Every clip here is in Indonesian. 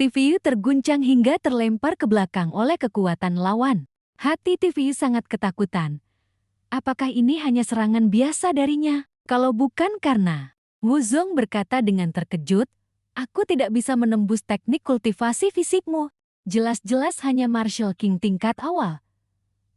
TVU terguncang hingga terlempar ke belakang oleh kekuatan lawan. Hati TVU sangat ketakutan. Apakah ini hanya serangan biasa darinya? Kalau bukan karena Wuzong berkata dengan terkejut, aku tidak bisa menembus teknik kultivasi fisikmu. Jelas-jelas hanya Martial King tingkat awal.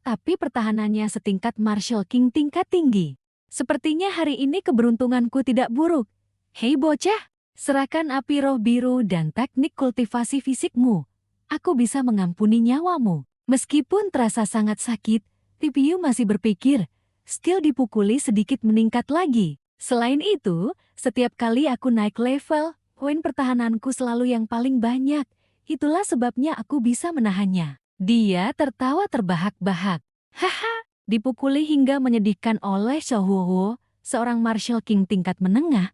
Tapi pertahanannya setingkat Martial King tingkat tinggi. Sepertinya hari ini keberuntunganku tidak buruk. Hei bocah, serahkan api roh biru dan teknik kultivasi fisikmu. Aku bisa mengampuni nyawamu. Meskipun terasa sangat sakit, TVU masih berpikir, skill dipukuli sedikit meningkat lagi. Selain itu, setiap kali aku naik level, poin pertahananku selalu yang paling banyak. Itulah sebabnya aku bisa menahannya. Dia tertawa terbahak-bahak. Haha, dipukuli hingga menyedihkan oleh Xiaohuo, seorang Martial King tingkat menengah.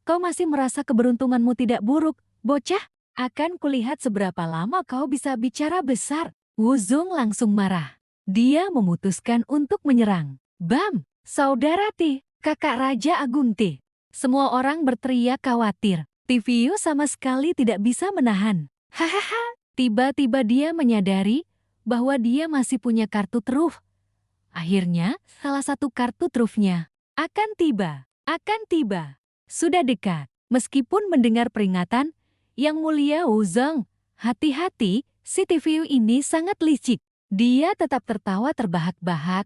Kau masih merasa keberuntunganmu tidak buruk, bocah? Akan kulihat seberapa lama kau bisa bicara besar. Wuzong langsung marah. Dia memutuskan untuk menyerang. Bam! Saudara Ti, kakak Raja Agung Ti. Semua orang berteriak khawatir. TVU sama sekali tidak bisa menahan. Hahaha, tiba-tiba dia menyadari bahwa dia masih punya kartu truf. Akhirnya, salah satu kartu trufnya akan tiba. Sudah dekat. Meskipun mendengar peringatan, Yang Mulia Wuzong, hati-hati, si TVU ini sangat licik. Dia tetap tertawa terbahak-bahak.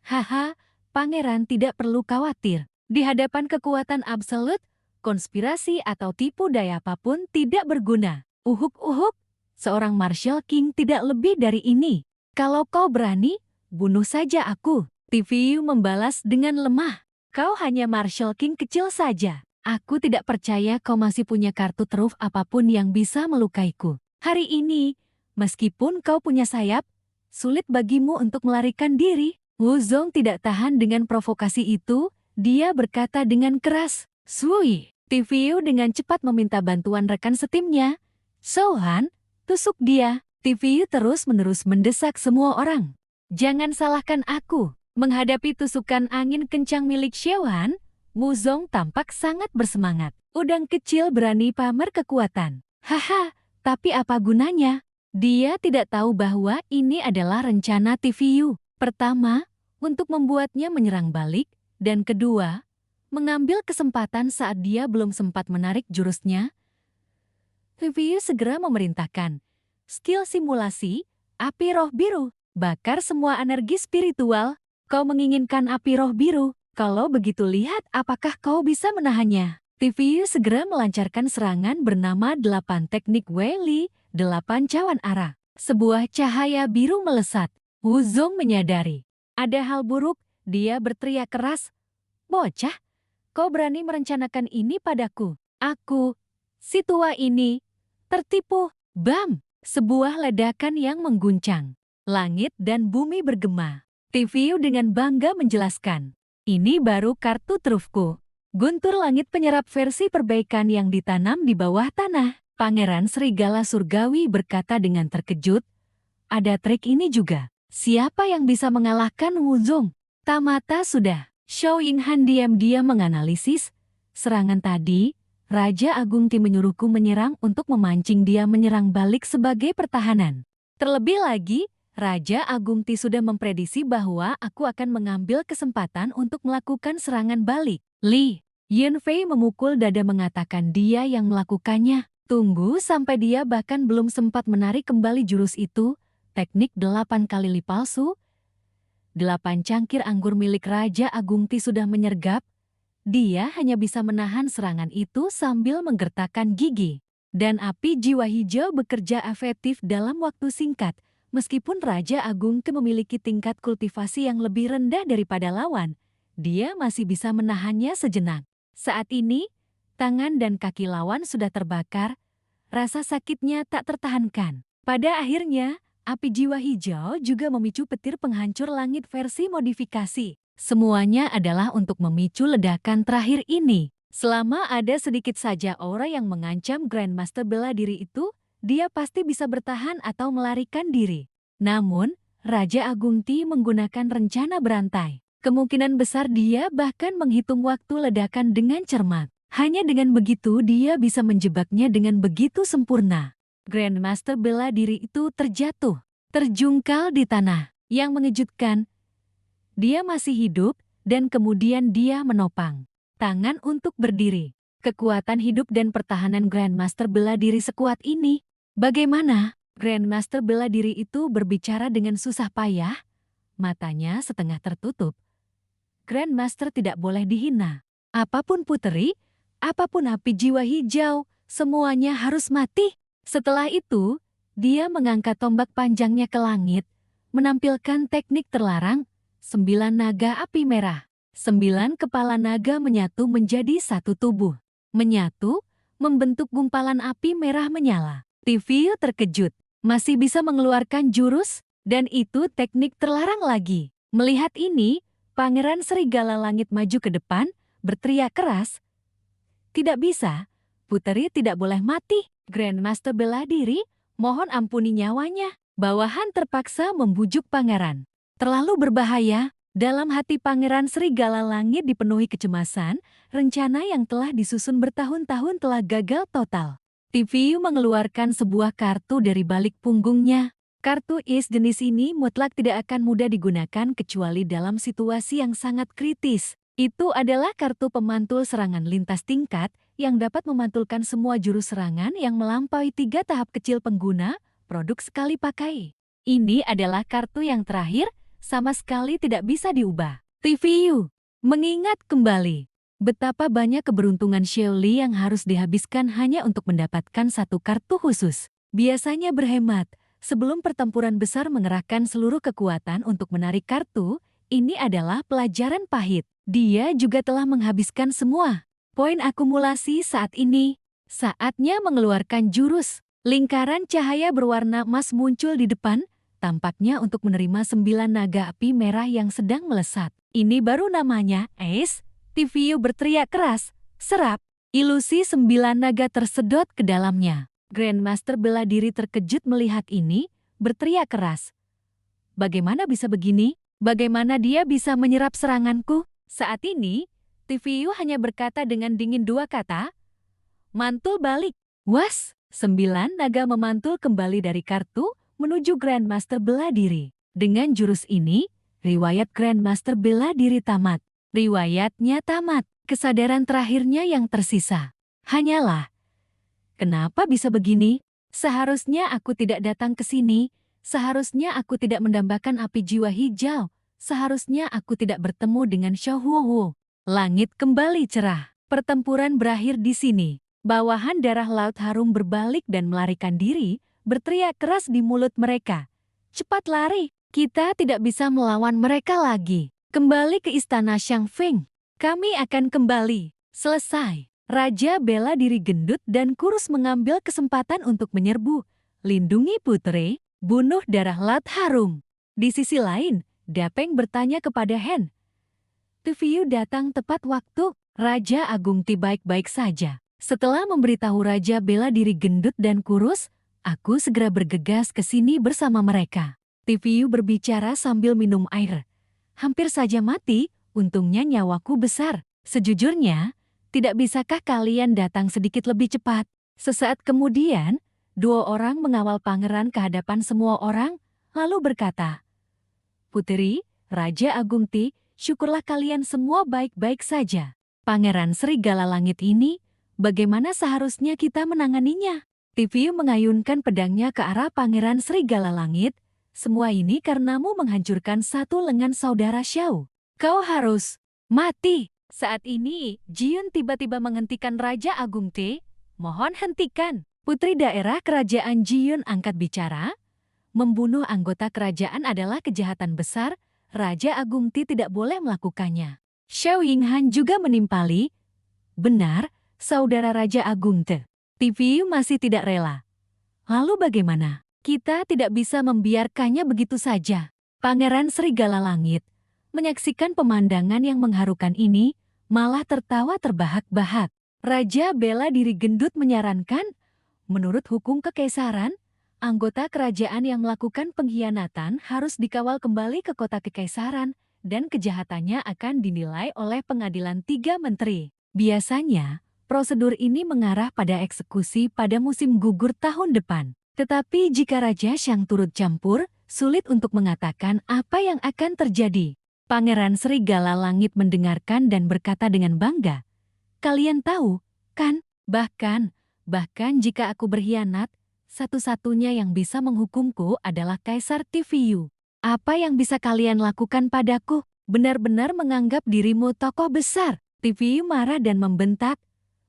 Haha, pangeran tidak perlu khawatir. Di hadapan kekuatan absolut, konspirasi atau tipu daya apapun tidak berguna. Uhuk-uhuk, seorang Martial King tidak lebih dari ini. Kalau kau berani, bunuh saja aku. TVU membalas dengan lemah. Kau hanya Martial King kecil saja. Aku tidak percaya kau masih punya kartu truf apapun yang bisa melukaiku. Hari ini, meskipun kau punya sayap, sulit bagimu untuk melarikan diri. Wuzong tidak tahan dengan provokasi itu. Dia berkata dengan keras, Sui. TVU dengan cepat meminta bantuan rekan setimnya. Sohan, tusuk dia. TVU terus-menerus mendesak semua orang. Jangan salahkan aku. Menghadapi tusukan angin kencang milik Xiaohan, Wuzong tampak sangat bersemangat. Udang kecil berani pamer kekuatan. Haha, tapi apa gunanya? Dia tidak tahu bahwa ini adalah rencana TVU. Pertama, untuk membuatnya menyerang balik. Dan kedua, mengambil kesempatan saat dia belum sempat menarik jurusnya. TVU segera memerintahkan. Skill simulasi, api roh biru. Bakar semua energi spiritual. Kau menginginkan api roh biru. Kalau begitu lihat apakah kau bisa menahannya. TVU segera melancarkan serangan bernama 8 teknik Weili, 8 cawan arah. Sebuah cahaya biru melesat. Wuzong menyadari. Ada hal buruk, dia berteriak keras. Bocah, kau berani merencanakan ini padaku. Aku, si tua ini, tertipu. Bam! Sebuah ledakan yang mengguncang. Langit dan bumi bergema. TVU dengan bangga menjelaskan. Ini baru kartu trufku. Guntur langit penyerap versi perbaikan yang ditanam di bawah tanah. Pangeran Serigala Surgawi berkata dengan terkejut. Ada trik ini juga. Siapa yang bisa mengalahkan Wuzong? Tamata sudah. Xiao Yinghan diam-diam menganalisis. Serangan tadi, Raja Agung Ti menyuruhku menyerang untuk memancing dia menyerang balik sebagai pertahanan. Terlebih lagi, Raja Agung Ti sudah memprediksi bahwa aku akan mengambil kesempatan untuk melakukan serangan balik. Li Yunfei memukul dada mengatakan dia yang melakukannya. Tunggu sampai dia bahkan belum sempat menarik kembali jurus itu. Teknik 8 kali li palsu. 8 cangkir anggur milik Raja Agung Ti sudah menyergap. Dia hanya bisa menahan serangan itu sambil menggertakkan gigi. Dan api jiwa hijau bekerja efektif dalam waktu singkat. Meskipun Raja Agung Ti memiliki tingkat kultivasi yang lebih rendah daripada lawan, dia masih bisa menahannya sejenak. Saat ini, tangan dan kaki lawan sudah terbakar, rasa sakitnya tak tertahankan. Pada akhirnya, api jiwa hijau juga memicu petir penghancur langit versi modifikasi. Semuanya adalah untuk memicu ledakan terakhir ini. Selama ada sedikit saja aura yang mengancam Grandmaster bela diri itu, dia pasti bisa bertahan atau melarikan diri. Namun, Raja Agung Ti menggunakan rencana berantai. Kemungkinan besar dia bahkan menghitung waktu ledakan dengan cermat. Hanya dengan begitu dia bisa menjebaknya dengan begitu sempurna. Grandmaster bela diri itu terjatuh, terjungkal di tanah. Yang mengejutkan, dia masih hidup dan kemudian dia menopang tangan untuk berdiri. Kekuatan hidup dan pertahanan Grandmaster bela diri sekuat ini. Bagaimana? Grandmaster bela diri itu berbicara dengan susah payah, matanya setengah tertutup. Grandmaster tidak boleh dihina. Apapun puteri, apapun api jiwa hijau, semuanya harus mati. Setelah itu, dia mengangkat tombak panjangnya ke langit, menampilkan teknik terlarang, 9 naga api merah. 9 kepala naga menyatu menjadi satu tubuh. Menyatu, membentuk gumpalan api merah menyala. Tivio terkejut, masih bisa mengeluarkan jurus, dan itu teknik terlarang lagi. Melihat ini, Pangeran Serigala Langit maju ke depan, berteriak keras. Tidak bisa, puteri tidak boleh mati. Grandmaster bela diri, mohon ampuni nyawanya. Bawahan terpaksa membujuk pangeran. Terlalu berbahaya, dalam hati Pangeran Serigala Langit dipenuhi kecemasan, rencana yang telah disusun bertahun-tahun telah gagal total. Tivio mengeluarkan sebuah kartu dari balik punggungnya. Kartu is jenis ini mutlak tidak akan mudah digunakan kecuali dalam situasi yang sangat kritis. Itu adalah kartu pemantul serangan lintas tingkat yang dapat memantulkan semua jurus serangan yang melampaui 3 tahap kecil pengguna, produk sekali pakai. Ini adalah kartu yang terakhir, sama sekali tidak bisa diubah. Tivio mengingat kembali betapa banyak keberuntungan Xiaoli yang harus dihabiskan hanya untuk mendapatkan satu kartu khusus. Biasanya berhemat. Sebelum pertempuran besar mengerahkan seluruh kekuatan untuk menarik kartu, ini adalah pelajaran pahit. Dia juga telah menghabiskan semua poin akumulasi saat ini. Saatnya mengeluarkan jurus. Lingkaran cahaya berwarna emas muncul di depan, tampaknya untuk menerima 9 naga api merah yang sedang melesat. Ini baru namanya, Ace. Tivio berteriak keras. Serap, ilusi 9 naga tersedot ke dalamnya. Grandmaster bela diri terkejut melihat ini, berteriak keras. Bagaimana bisa begini? Bagaimana dia bisa menyerap seranganku? Saat ini, Tivio hanya berkata dengan dingin 2 kata. Mantul balik. Was, 9 naga memantul kembali dari kartu menuju Grandmaster bela diri. Dengan jurus ini, riwayat Grandmaster bela diri tamat. Riwayatnya tamat. Kesadaran terakhirnya yang tersisa hanyalah, kenapa bisa begini? Seharusnya aku tidak datang ke sini. Seharusnya aku tidak mendambakan api jiwa hijau. Seharusnya aku tidak bertemu dengan Xiao Huohuo. Langit kembali cerah. Pertempuran berakhir di sini. Bawahan darah laut harum berbalik dan melarikan diri, berteriak keras di mulut mereka. Cepat lari, kita tidak bisa melawan mereka lagi. Kembali ke istana Shangfeng. Kami akan kembali. Selesai. Raja bela diri gendut dan kurus mengambil kesempatan untuk menyerbu. Lindungi putri, bunuh darah laut harum. Di sisi lain, Dapeng bertanya kepada Hen. Tivio datang tepat waktu. Raja Agung Ti baik-baik saja. Setelah memberitahu Raja bela diri gendut dan kurus, aku segera bergegas ke sini bersama mereka. Tivio berbicara sambil minum air. Hampir saja mati, untungnya nyawaku besar. Sejujurnya, tidak bisakah kalian datang sedikit lebih cepat? Sesaat kemudian, 2 orang mengawal pangeran ke hadapan semua orang, lalu berkata, Puteri, Raja Agung Ti, syukurlah kalian semua baik-baik saja. Pangeran Serigala Langit ini, bagaimana seharusnya kita menanganinya? Tivio mengayunkan pedangnya ke arah Pangeran Serigala Langit. Semua ini karenamu menghancurkan satu lengan saudara Xiao. Kau harus mati. Saat ini, Jiun tiba-tiba menghentikan Raja Agung Ti. Mohon hentikan. Putri daerah kerajaan Jiun angkat bicara. Membunuh anggota kerajaan adalah kejahatan besar. Raja Agung Ti tidak boleh melakukannya. Xiao Yinghan juga menimpali. Benar, saudara Raja Agung Ti. Tivio masih tidak rela. Lalu bagaimana? Kita tidak bisa membiarkannya begitu saja. Pangeran Serigala Langit menyaksikan pemandangan yang mengharukan ini, malah tertawa terbahak-bahak. Raja bela diri gendut menyarankan, menurut hukum kekaisaran, anggota kerajaan yang melakukan pengkhianatan harus dikawal kembali ke kota kekaisaran dan kejahatannya akan dinilai oleh pengadilan 3 menteri. Biasanya, Prosedur ini mengarah pada eksekusi pada musim gugur tahun depan. Tetapi jika Raja Xiang turut campur, sulit untuk mengatakan apa yang akan terjadi. Pangeran Serigala Langit mendengarkan dan berkata dengan bangga, "Kalian tahu, kan? Bahkan jika aku berkhianat, satu-satunya yang bisa menghukumku adalah Kaisar TVU. Apa yang bisa kalian lakukan padaku? Benar-benar menganggap dirimu tokoh besar." TVU marah dan membentak.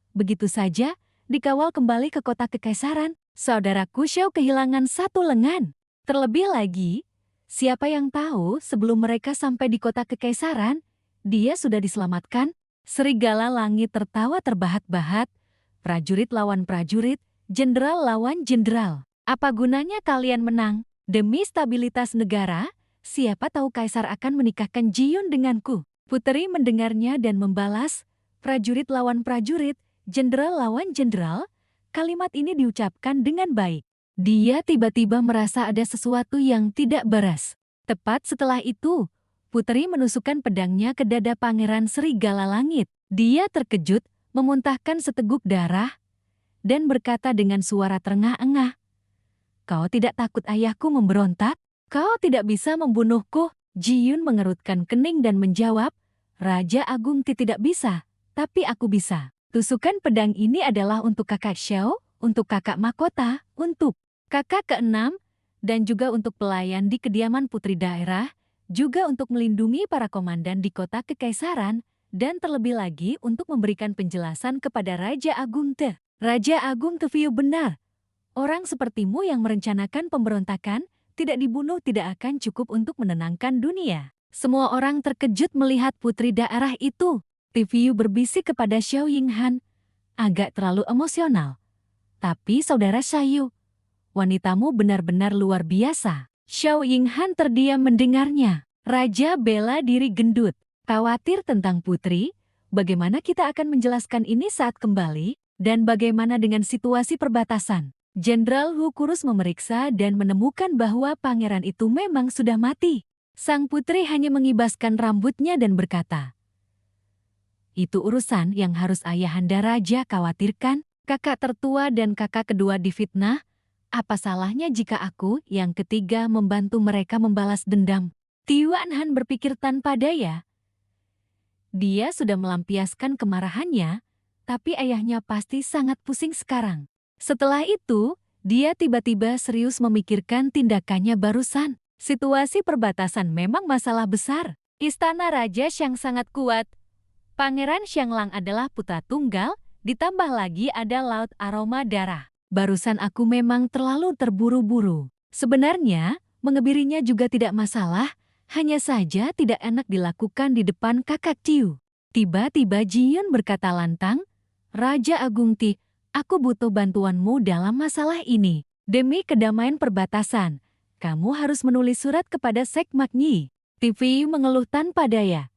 Begitu saja, dikawal kembali ke kota kekaisaran, saudaraku Xiao kehilangan satu lengan. Terlebih lagi, siapa yang tahu sebelum mereka sampai di kota kekaisaran, dia sudah diselamatkan? Serigala Langit tertawa terbahak-bahak. Prajurit lawan prajurit, jenderal lawan jenderal. Apa gunanya kalian menang? Demi stabilitas negara, siapa tahu kaisar akan menikahkan Jiyun denganku. Puteri mendengarnya dan membalas, prajurit lawan prajurit, jenderal lawan jenderal. Kalimat ini diucapkan dengan baik. Dia tiba-tiba merasa ada sesuatu yang tidak beres. Tepat setelah itu, Puteri menusukkan pedangnya ke dada Pangeran Serigala Langit. Dia terkejut, memuntahkan seteguk darah, dan berkata dengan suara terengah-engah, "Kau tidak takut ayahku memberontak? Kau tidak bisa membunuhku?" Jiyun mengerutkan kening dan menjawab, "Raja Agung tidak bisa, tapi aku bisa. Tusukan pedang ini adalah untuk kakak Xiao, untuk kakak mahkota, untuk kakak keenam, dan juga untuk pelayan di kediaman putri daerah, juga untuk melindungi para komandan di kota kekaisaran, dan terlebih lagi untuk memberikan penjelasan kepada Raja Agung Te. Raja Agung TVU benar. Orang sepertimu yang merencanakan pemberontakan, tidak dibunuh tidak akan cukup untuk menenangkan dunia." Semua orang terkejut melihat putri daerah itu. TVU berbisik kepada Xiao Yinghan, "Agak terlalu emosional. Tapi saudara Xiao, wanitamu benar-benar luar biasa." Xiao Yinghan terdiam mendengarnya. Raja bela diri gendut. Khawatir tentang putri, bagaimana kita akan menjelaskan ini saat kembali, dan bagaimana dengan situasi perbatasan? Jenderal Hu Kurus memeriksa dan menemukan bahwa pangeran itu memang sudah mati. Sang putri hanya mengibaskan rambutnya dan berkata, "Itu urusan yang harus ayahanda raja khawatirkan. Kakak tertua dan kakak kedua difitnah. Apa salahnya jika aku, yang ketiga, membantu mereka membalas dendam?" Tian Han berpikir tanpa daya. Dia sudah melampiaskan kemarahannya, tapi ayahnya pasti sangat pusing sekarang. Setelah itu, dia tiba-tiba serius memikirkan tindakannya barusan. Situasi perbatasan memang masalah besar. Istana Raja Xiang sangat kuat. Pangeran Xianglang adalah putra tunggal, ditambah lagi ada laut aroma darah. Barusan aku memang terlalu terburu-buru. Sebenarnya, mengebirinya juga tidak masalah, hanya saja tidak enak dilakukan di depan kakak Tiu. Tiba-tiba Jiyun berkata lantang, "Raja Agung Ti, aku butuh bantuanmu dalam masalah ini. Demi kedamaian perbatasan, kamu harus menulis surat kepada Sekmak Nyi." TV mengeluh tanpa daya.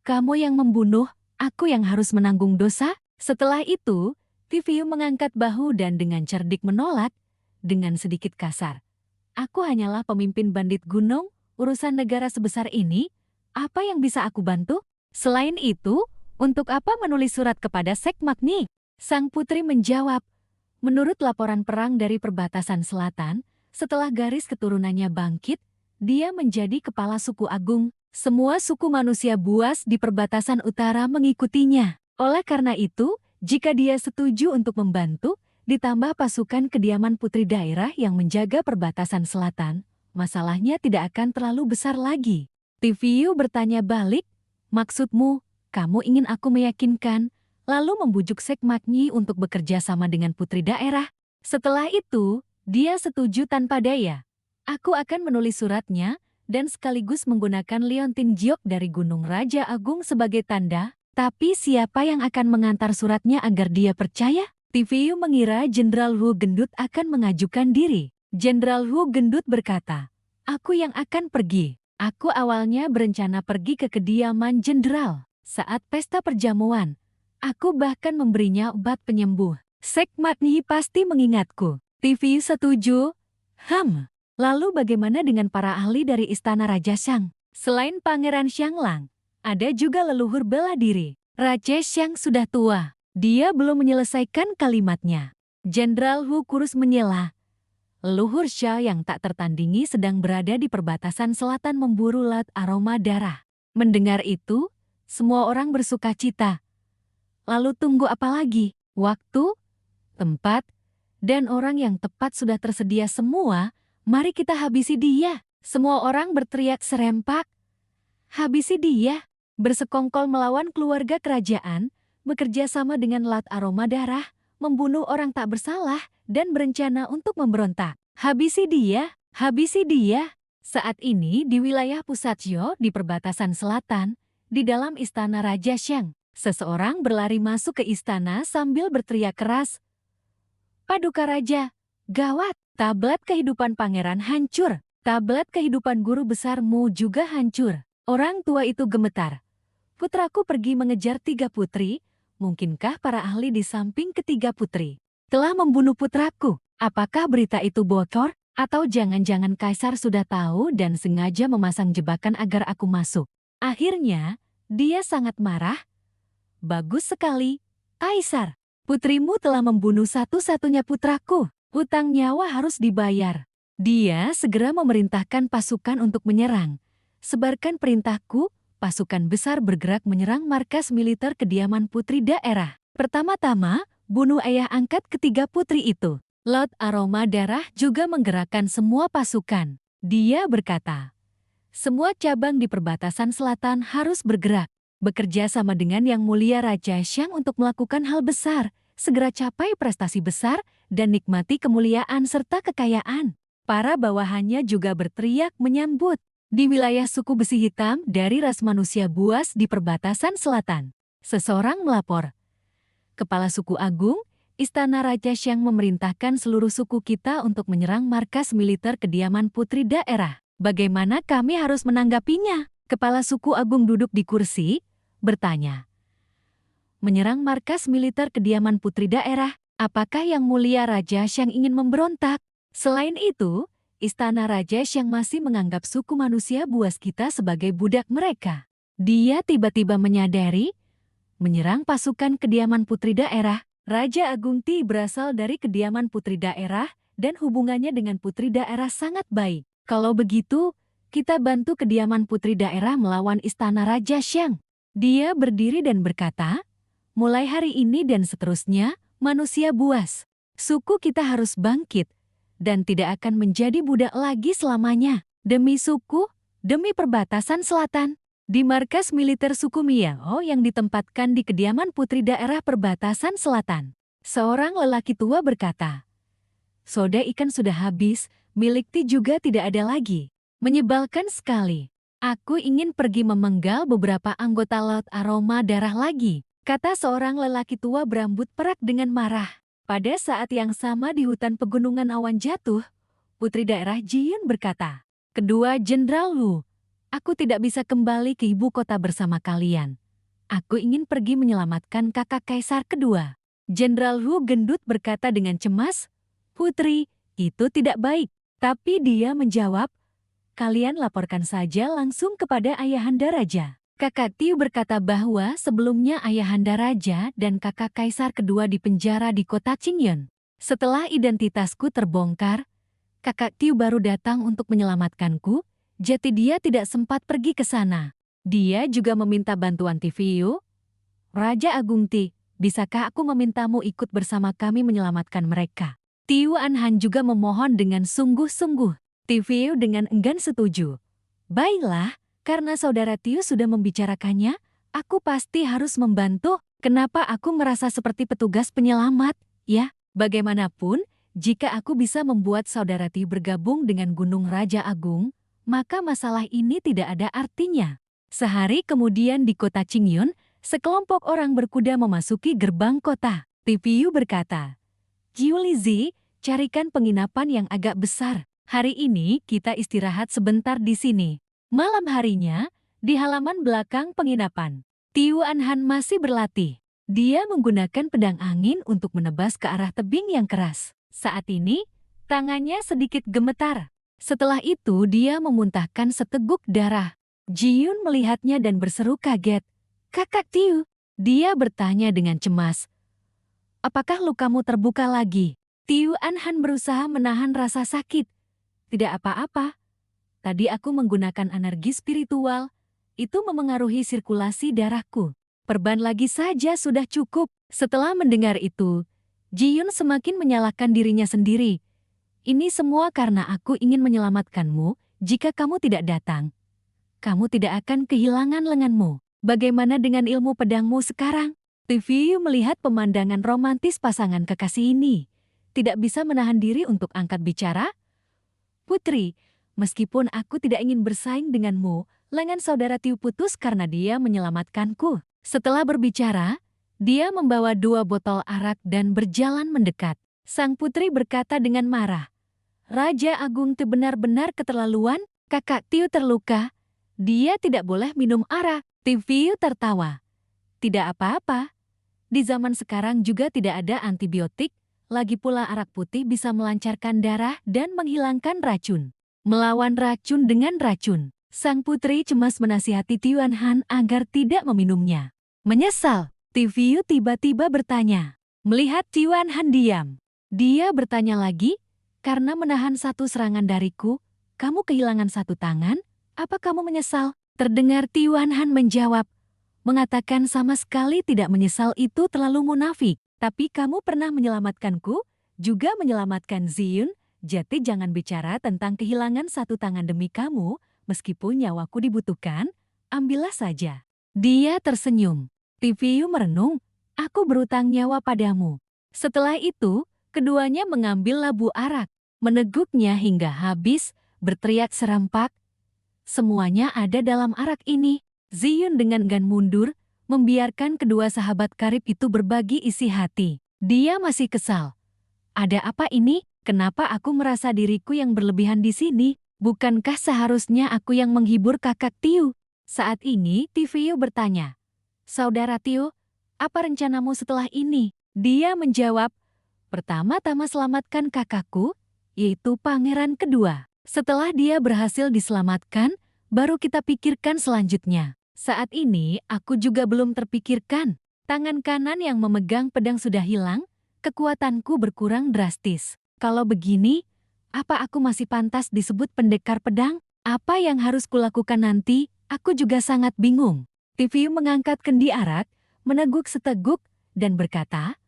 "Kamu yang membunuh, aku yang harus menanggung dosa?" Setelah itu, TV mengangkat bahu dan dengan cerdik menolak, dengan sedikit kasar. "Aku hanyalah pemimpin bandit gunung, urusan negara sebesar ini, apa yang bisa aku bantu? Selain itu, untuk apa menulis surat kepada Sekmak Nyi?" Sang putri menjawab, "Menurut laporan perang dari perbatasan selatan, setelah garis keturunannya bangkit, dia menjadi kepala suku agung. Semua suku manusia buas di perbatasan utara mengikutinya. Oleh karena itu, jika dia setuju untuk membantu, ditambah pasukan kediaman putri daerah yang menjaga perbatasan selatan, masalahnya tidak akan terlalu besar lagi." TVU bertanya balik, "Maksudmu, kamu ingin aku meyakinkan, lalu membujuk Sekmak Nyi untuk bekerja sama dengan putri daerah?" Setelah itu, dia setuju tanpa daya. "Aku akan menulis suratnya, dan sekaligus menggunakan liontin giok dari Gunung Raja Agung sebagai tanda, tapi siapa yang akan mengantar suratnya agar dia percaya?" TVU mengira Jenderal Hu Gendut akan mengajukan diri. Jenderal Hu Gendut berkata, "Aku yang akan pergi. Aku awalnya berencana pergi ke kediaman jenderal. Saat pesta perjamuan, aku bahkan memberinya obat penyembuh. Sekmak Nyi pasti mengingatku." TV setuju. Lalu bagaimana dengan para ahli dari Istana Raja Xiang? Selain Pangeran Xianglang, ada juga leluhur bela diri. Raja Xiang sudah tua. Dia belum menyelesaikan kalimatnya. Jenderal Hu kurus menyela. Leluhur Xia yang tak tertandingi sedang berada di perbatasan selatan memburu laut aroma darah. Mendengar itu, semua orang bersuka cita. Lalu tunggu apa lagi? Waktu, tempat, dan orang yang tepat sudah tersedia semua. Mari kita habisi dia. Semua orang berteriak serempak. Habisi dia. Bersekongkol melawan keluarga kerajaan, bekerja sama dengan laut aroma darah, membunuh orang tak bersalah, dan berencana untuk memberontak. Habisi dia, habisi dia. Saat ini di wilayah pusat Zhou di perbatasan selatan, di dalam istana Raja Shang, seseorang berlari masuk ke istana sambil berteriak keras. Paduka Raja, gawat, tablet kehidupan pangeran hancur, tablet kehidupan guru besar Mu juga hancur. Orang tua itu gemetar. Putraku pergi mengejar 3 putri, mungkinkah para ahli di samping ketiga putri telah membunuh putraku? Apakah berita itu bocor? Atau jangan-jangan Kaisar sudah tahu dan sengaja memasang jebakan agar aku masuk? Akhirnya, dia sangat marah. Bagus sekali, Kaisar. Putrimu telah membunuh satu-satunya putraku. Hutang nyawa harus dibayar. Dia segera memerintahkan pasukan untuk menyerang. Sebarkan perintahku, pasukan besar bergerak menyerang markas militer kediaman putri daerah. Pertama-tama, bunuh ayah angkat ketiga putri itu. Laut aroma darah juga menggerakkan semua pasukan. Dia berkata, semua cabang di perbatasan selatan harus bergerak. Bekerja sama dengan Yang Mulia Raja Shang untuk melakukan hal besar, segera capai prestasi besar, dan nikmati kemuliaan serta kekayaan. Para bawahannya juga berteriak menyambut. Di wilayah suku besi hitam dari ras manusia buas di perbatasan selatan, seseorang melapor. Kepala suku agung, Istana Raja Shang memerintahkan seluruh suku kita untuk menyerang markas militer kediaman putri daerah. Bagaimana kami harus menanggapinya? Kepala suku agung duduk di kursi, bertanya. Menyerang markas militer kediaman putri daerah, apakah Yang Mulia Raja Shang ingin memberontak? Selain itu, Istana Raja Shang masih menganggap suku manusia buas kita sebagai budak mereka. Dia tiba-tiba menyadari, menyerang pasukan kediaman putri daerah. Raja Agung Ti berasal dari kediaman putri daerah dan hubungannya dengan putri daerah sangat baik. Kalau begitu, kita bantu kediaman putri daerah melawan Istana Raja Shang. Dia berdiri dan berkata, mulai hari ini dan seterusnya, manusia buas, suku kita harus bangkit dan tidak akan menjadi budak lagi selamanya. Demi suku, demi perbatasan selatan. Di markas militer suku Miao yang ditempatkan di kediaman putri daerah perbatasan selatan, seorang lelaki tua berkata, soda ikan sudah habis, milik Ti juga tidak ada lagi. Menyebalkan sekali. Aku ingin pergi memenggal beberapa anggota laut aroma darah lagi, kata seorang lelaki tua berambut perak dengan marah. Pada saat yang sama di hutan pegunungan awan jatuh, putri daerah Jiyun berkata, kedua Jenderal Wu, aku tidak bisa kembali ke ibu kota bersama kalian. Aku ingin pergi menyelamatkan kakak kaisar kedua. Jenderal Wu gendut berkata dengan cemas, putri, itu tidak baik. Tapi dia menjawab, kalian laporkan saja langsung kepada Ayahanda Raja. Kakak Tiu berkata bahwa sebelumnya Ayahanda Raja dan kakak kaisar kedua dipenjara di kota Qingyun. Setelah identitasku terbongkar, kakak Tiu baru datang untuk menyelamatkanku, jadi dia tidak sempat pergi ke sana. Dia juga meminta bantuan TVU. Raja Agung Ti, bisakah aku memintamu ikut bersama kami menyelamatkan mereka? Tiu Anhan juga memohon dengan sungguh-sungguh. TVU dengan enggan setuju. Baiklah. Karena saudara Tiu sudah membicarakannya, aku pasti harus membantu. Kenapa aku merasa seperti petugas penyelamat? Ya, bagaimanapun, jika aku bisa membuat saudara Tiu bergabung dengan Gunung Raja Agung, maka masalah ini tidak ada artinya. Sehari kemudian di kota Qingyun, sekelompok orang berkuda memasuki gerbang kota. TVU berkata, Jiu Lizi, carikan penginapan yang agak besar. Hari ini kita istirahat sebentar di sini. Malam harinya, di halaman belakang penginapan, Tiu Anhan masih berlatih. Dia menggunakan pedang angin untuk menebas ke arah tebing yang keras. Saat ini, tangannya sedikit gemetar. Setelah itu dia memuntahkan seteguk darah. Jiyun melihatnya dan berseru kaget. Kakak Tiu, dia bertanya dengan cemas. Apakah lukamu terbuka lagi? Tiu Anhan berusaha menahan rasa sakit. Tidak apa-apa. Tadi aku menggunakan energi spiritual. Itu memengaruhi sirkulasi darahku. Perban lagi saja sudah cukup. Setelah mendengar itu, Ji-yun semakin menyalahkan dirinya sendiri. Ini semua karena aku ingin menyelamatkanmu. Jika kamu tidak datang, kamu tidak akan kehilangan lenganmu. Bagaimana dengan ilmu pedangmu sekarang? Tiu melihat pemandangan romantis pasangan kekasih ini. Tidak bisa menahan diri untuk angkat bicara. Putri, meskipun aku tidak ingin bersaing denganmu, lengan saudara Tiu putus karena dia menyelamatkanku. Setelah berbicara, dia membawa 2 botol arak dan berjalan mendekat. Sang putri berkata dengan marah, Raja Agung Tiu benar-benar keterlaluan, kakak Tiu terluka. Dia tidak boleh minum arak. Tiu tertawa. Tidak apa-apa. Di zaman sekarang juga tidak ada antibiotik, lagi pula arak putih bisa melancarkan darah dan menghilangkan racun. Melawan racun dengan racun. Sang putri cemas menasihati Tiu Anhan agar tidak meminumnya. Menyesal, Tiu tiba-tiba bertanya. Melihat Tiu Anhan diam, dia bertanya lagi, karena menahan satu serangan dariku, kamu kehilangan satu tangan? Apa kamu menyesal? Terdengar Tiu Anhan menjawab, mengatakan sama sekali tidak menyesal itu terlalu munafik. Tapi kamu pernah menyelamatkanku, juga menyelamatkan Ji-yun, jadi jangan bicara tentang kehilangan satu tangan demi kamu, meskipun nyawaku dibutuhkan, ambillah saja. Dia tersenyum. Tiu merenung, aku berutang nyawa padamu. Setelah itu, keduanya mengambil labu arak, meneguknya hingga habis, berteriak serempak. Semuanya ada dalam arak ini. Ji-yun dengan gan mundur, membiarkan kedua sahabat karib itu berbagi isi hati. Dia masih kesal. Ada apa ini? Kenapa aku merasa diriku yang berlebihan di sini? Bukankah seharusnya aku yang menghibur kakak Tiu? Saat ini, Tiu bertanya, Saudara Tiu, apa rencanamu setelah ini? Dia menjawab, pertama-tama selamatkan kakakku, yaitu pangeran kedua. Setelah dia berhasil diselamatkan, baru kita pikirkan selanjutnya. Saat ini, aku juga belum terpikirkan. Tangan kanan yang memegang pedang sudah hilang, kekuatanku berkurang drastis. Kalau begini, apa aku masih pantas disebut pendekar pedang? Apa yang harus kulakukan nanti? Aku juga sangat bingung. Tiu mengangkat kendi arak, meneguk seteguk, dan berkata,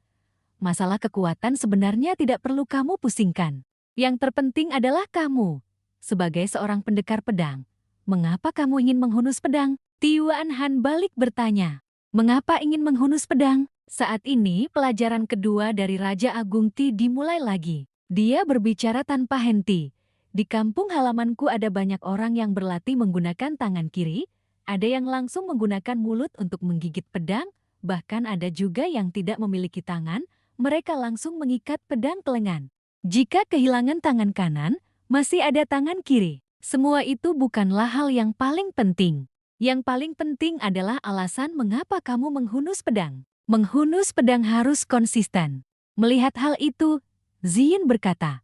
masalah kekuatan sebenarnya tidak perlu kamu pusingkan. Yang terpenting adalah kamu. Sebagai seorang pendekar pedang, mengapa kamu ingin menghunus pedang? Tiu Anhan balik bertanya, mengapa ingin menghunus pedang? Saat ini pelajaran kedua dari Raja Agung Ti dimulai lagi. Dia berbicara tanpa henti. Di kampung halamanku ada banyak orang yang berlatih menggunakan tangan kiri, ada yang langsung menggunakan mulut untuk menggigit pedang, bahkan ada juga yang tidak memiliki tangan, mereka langsung mengikat pedang ke lengan. Jika kehilangan tangan kanan, masih ada tangan kiri. Semua itu bukanlah hal yang paling penting. Yang paling penting adalah alasan mengapa kamu menghunus pedang. Menghunus pedang harus konsisten. Melihat hal itu, Ji-yun berkata,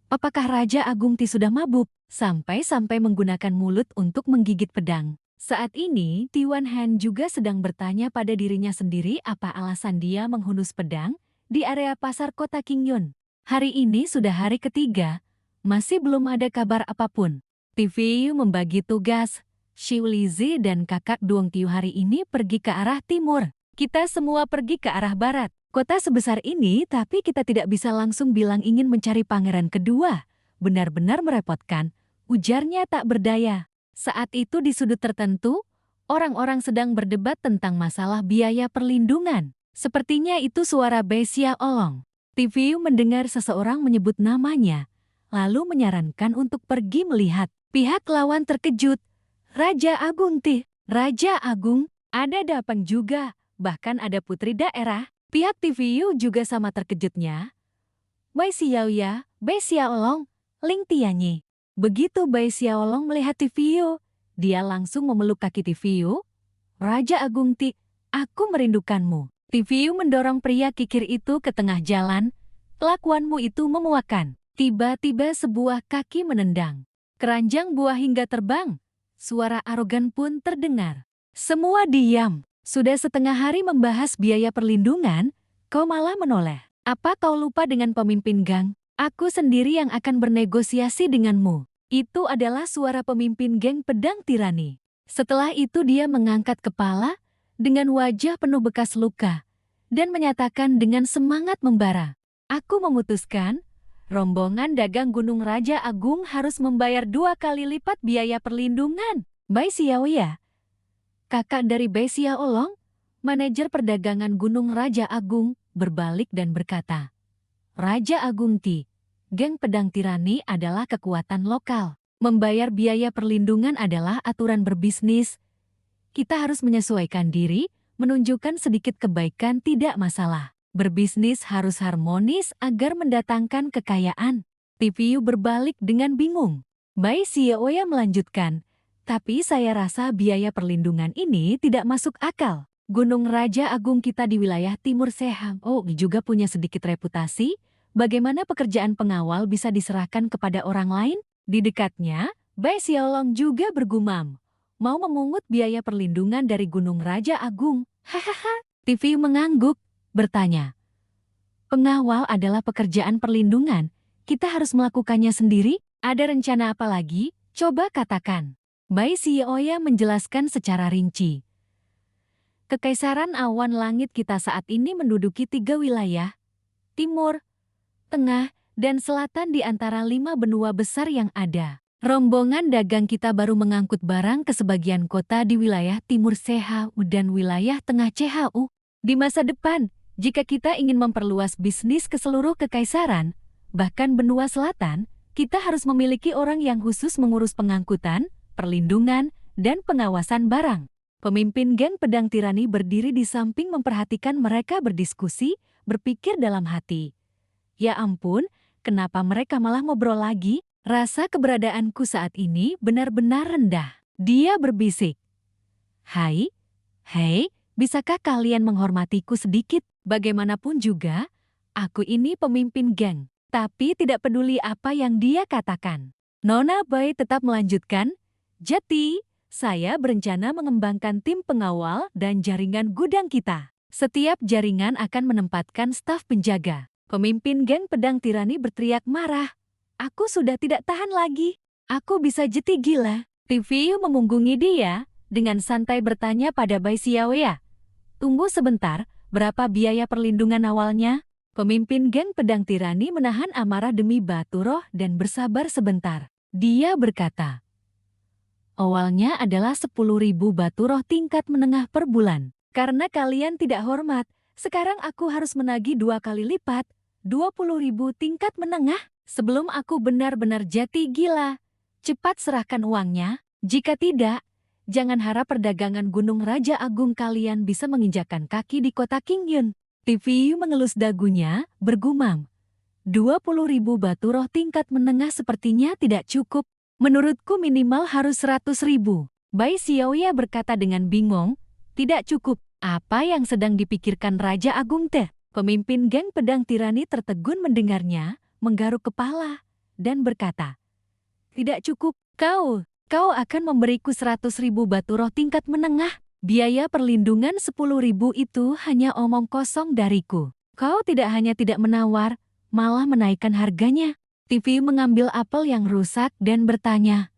apakah Raja Agung Ti sudah mabuk, sampai-sampai menggunakan mulut untuk menggigit pedang? Saat ini, Tiu Anhan juga sedang bertanya pada dirinya sendiri apa alasan dia menghunus pedang di area pasar kota Qingyun. Hari ini sudah hari ketiga, masih belum ada kabar apapun. Tiu membagi tugas, Xiu Lizi dan kakak Duong Tiu hari ini pergi ke arah timur. Kita semua pergi ke arah barat. Kota sebesar ini, tapi kita tidak bisa langsung bilang ingin mencari pangeran kedua. Benar-benar merepotkan, ujarnya tak berdaya. Saat itu di sudut tertentu, orang-orang sedang berdebat tentang masalah biaya perlindungan. Sepertinya itu suara Bai Xiaolong. Tiu mendengar seseorang menyebut namanya, lalu menyarankan untuk pergi melihat. Pihak lawan terkejut. Raja Agung Ti, Raja Agung, ada Dapeng juga, bahkan ada putri daerah. Pihak Tiu juga sama terkejutnya. Bai Xiaoya, Bai Xiaolong, Ling Tianyi. Begitu Bai Xiaolong melihat Tiu, dia langsung memeluk kaki Tiu. Raja Agung Ti, aku merindukanmu. Tiu mendorong pria kikir itu ke tengah jalan. Kelakuanmu itu memuakkan. Tiba-tiba sebuah kaki menendang. Keranjang buah hingga terbang. Suara arogan pun terdengar. Semua diam. Sudah setengah hari membahas biaya perlindungan, kau malah menoleh. Apa kau lupa dengan pemimpin gang? Aku sendiri yang akan bernegosiasi denganmu. Itu adalah suara pemimpin geng pedang tirani. Setelah itu dia mengangkat kepala dengan wajah penuh bekas luka dan menyatakan dengan semangat membara. Aku memutuskan, rombongan dagang Gunung Raja Agung harus membayar 2 kali lipat biaya perlindungan. Bai Xiaoya, kakak dari Bai Xiaolong, manajer perdagangan Gunung Raja Agung, berbalik dan berkata, Raja Agung Ti, geng pedang tirani adalah kekuatan lokal. Membayar biaya perlindungan adalah aturan berbisnis. Kita harus menyesuaikan diri, menunjukkan sedikit kebaikan tidak masalah. Berbisnis harus harmonis agar mendatangkan kekayaan. TVU berbalik dengan bingung. Bai Xiaoya melanjutkan, tapi saya rasa biaya perlindungan ini tidak masuk akal. Gunung Raja Agung kita di wilayah Timur Seham juga punya sedikit reputasi. Bagaimana pekerjaan pengawal bisa diserahkan kepada orang lain? Di dekatnya, Bai Xiaolong juga bergumam. Mau memungut biaya perlindungan dari Gunung Raja Agung. Hahaha. TV mengangguk, bertanya. Pengawal adalah pekerjaan perlindungan. Kita harus melakukannya sendiri? Ada rencana apa lagi? Coba katakan. Bai Xiaoya menjelaskan secara rinci. Kekaisaran awan langit kita saat ini menduduki 3 wilayah, timur, tengah, dan selatan di antara 5 benua besar yang ada. Rombongan dagang kita baru mengangkut barang ke sebagian kota di wilayah timur CHU dan wilayah tengah CHU. Di masa depan, jika kita ingin memperluas bisnis ke seluruh kekaisaran, bahkan benua selatan, kita harus memiliki orang yang khusus mengurus pengangkutan, perlindungan, dan pengawasan barang. Pemimpin geng pedang tirani berdiri di samping memperhatikan mereka berdiskusi, berpikir dalam hati. Ya ampun, kenapa mereka malah ngobrol lagi? Rasa keberadaanku saat ini benar-benar rendah. Dia berbisik. Hei, bisakah kalian menghormatiku sedikit? Bagaimanapun juga, aku ini pemimpin geng, tapi tidak peduli apa yang dia katakan. Nona Bai tetap melanjutkan, Jati, saya berencana mengembangkan tim pengawal dan jaringan gudang kita. Setiap jaringan akan menempatkan staf penjaga. Pemimpin geng pedang tirani berteriak marah. Aku sudah tidak tahan lagi. Aku bisa jeti gila. TV memunggungi dia dengan santai bertanya pada Bai Xiaoya. Tunggu sebentar, berapa biaya perlindungan awalnya? Pemimpin geng pedang tirani menahan amarah demi batu roh dan bersabar sebentar. Dia berkata, awalnya adalah 10.000 batu roh tingkat menengah per bulan. Karena kalian tidak hormat, sekarang aku harus menagih 2 kali lipat, 20.000 tingkat menengah. Sebelum aku benar-benar jati gila, cepat serahkan uangnya. Jika tidak, jangan harap perdagangan Gunung Raja Agung kalian bisa menginjakkan kaki di kota Qingyun. TV mengelus dagunya, bergumam. 20.000 batu roh tingkat menengah sepertinya tidak cukup. Menurutku minimal harus 100.000. Bai Xiaoya berkata dengan bingung, tidak cukup. Apa yang sedang dipikirkan Raja Agung teh? Pemimpin geng pedang tirani tertegun mendengarnya, menggaruk kepala, dan berkata, tidak cukup. Kau akan memberiku 100.000 batu roh tingkat menengah. Biaya perlindungan 10.000 itu hanya omong kosong dariku. Kau tidak hanya tidak menawar, malah menaikkan harganya. TV mengambil apel yang rusak dan bertanya,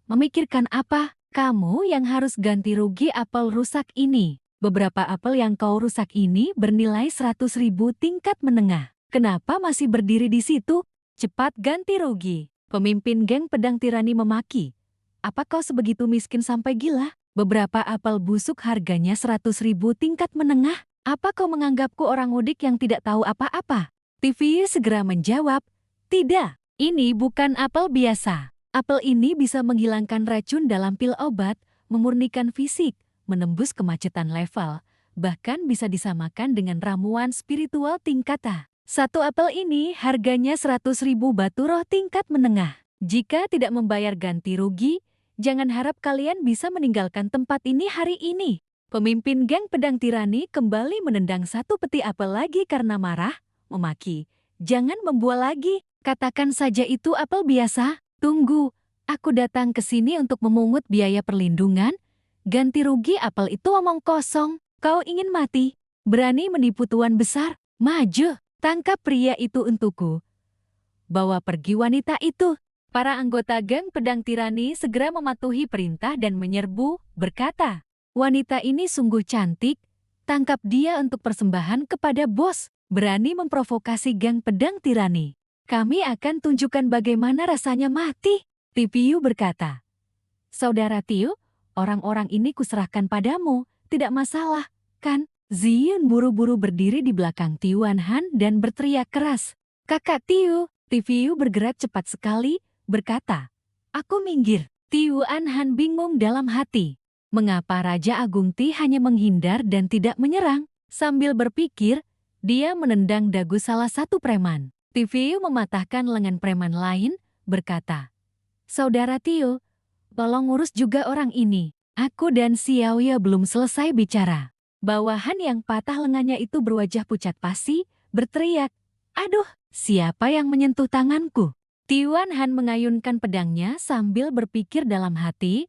memikirkan apa? Kamu yang harus ganti rugi apel rusak ini. Beberapa apel yang kau rusak ini bernilai 100.000 tingkat menengah. Kenapa masih berdiri di situ? Cepat ganti rugi. Pemimpin geng pedang tirani memaki. Apa kau sebegitu miskin sampai gila? Beberapa apel busuk harganya 100.000 tingkat menengah. Apa kau menganggapku orang udik yang tidak tahu apa-apa? TV segera menjawab, tidak, ini bukan apel biasa. Apel ini bisa menghilangkan racun dalam pil obat, memurnikan fisik, menembus kemacetan level, bahkan bisa disamakan dengan ramuan spiritual tingkat A. Satu apel ini harganya 100.000 batu roh tingkat menengah. Jika tidak membayar ganti rugi, jangan harap kalian bisa meninggalkan tempat ini hari ini. Pemimpin geng pedang tirani kembali menendang satu peti apel lagi karena marah, memaki. Jangan membual lagi, katakan saja itu apel biasa. Tunggu, aku datang ke sini untuk memungut biaya perlindungan. Ganti rugi apel itu omong kosong. Kau ingin mati? Berani menipu tuan besar? Maju, tangkap pria itu untukku. Bawa pergi wanita itu. Para anggota geng pedang tirani segera mematuhi perintah dan menyerbu, berkata, wanita ini sungguh cantik, tangkap dia untuk persembahan kepada bos. Berani memprovokasi geng pedang tirani. Kami akan tunjukkan bagaimana rasanya mati. Tipiu berkata, Saudara Tiu, orang-orang ini kuserahkan padamu, tidak masalah, kan? Ziyun buru-buru berdiri di belakang Tiwan Han dan berteriak keras. Kakak Tiu, Tipiu bergerak cepat sekali, berkata, aku minggir. Tiwan Han bingung dalam hati. Mengapa Raja Agung Ti hanya menghindar dan tidak menyerang? Sambil berpikir, dia menendang dagu salah satu preman. Tipiu mematahkan lengan preman lain, berkata, Saudara Tiu, tolong urus juga orang ini. Aku dan Xiaoya belum selesai bicara. Bawahan yang patah lengannya itu berwajah pucat pasi, berteriak, aduh, siapa yang menyentuh tanganku? Tiwan Han mengayunkan pedangnya sambil berpikir dalam hati,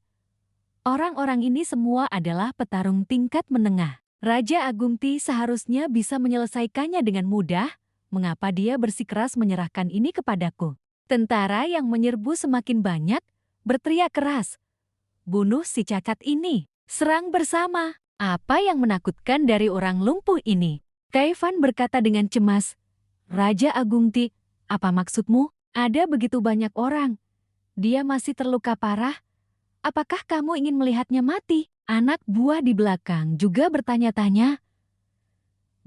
orang-orang ini semua adalah petarung tingkat menengah. Raja Agung Ti seharusnya bisa menyelesaikannya dengan mudah, mengapa dia bersikeras menyerahkan ini kepadaku? Tentara yang menyerbu semakin banyak, berteriak keras, bunuh si cacat ini, serang bersama. Apa yang menakutkan dari orang lumpuh ini? Kaifan berkata dengan cemas, Raja Agung Ti, apa maksudmu? Ada begitu banyak orang. Dia masih terluka parah. Apakah kamu ingin melihatnya mati? Anak buah di belakang juga bertanya-tanya.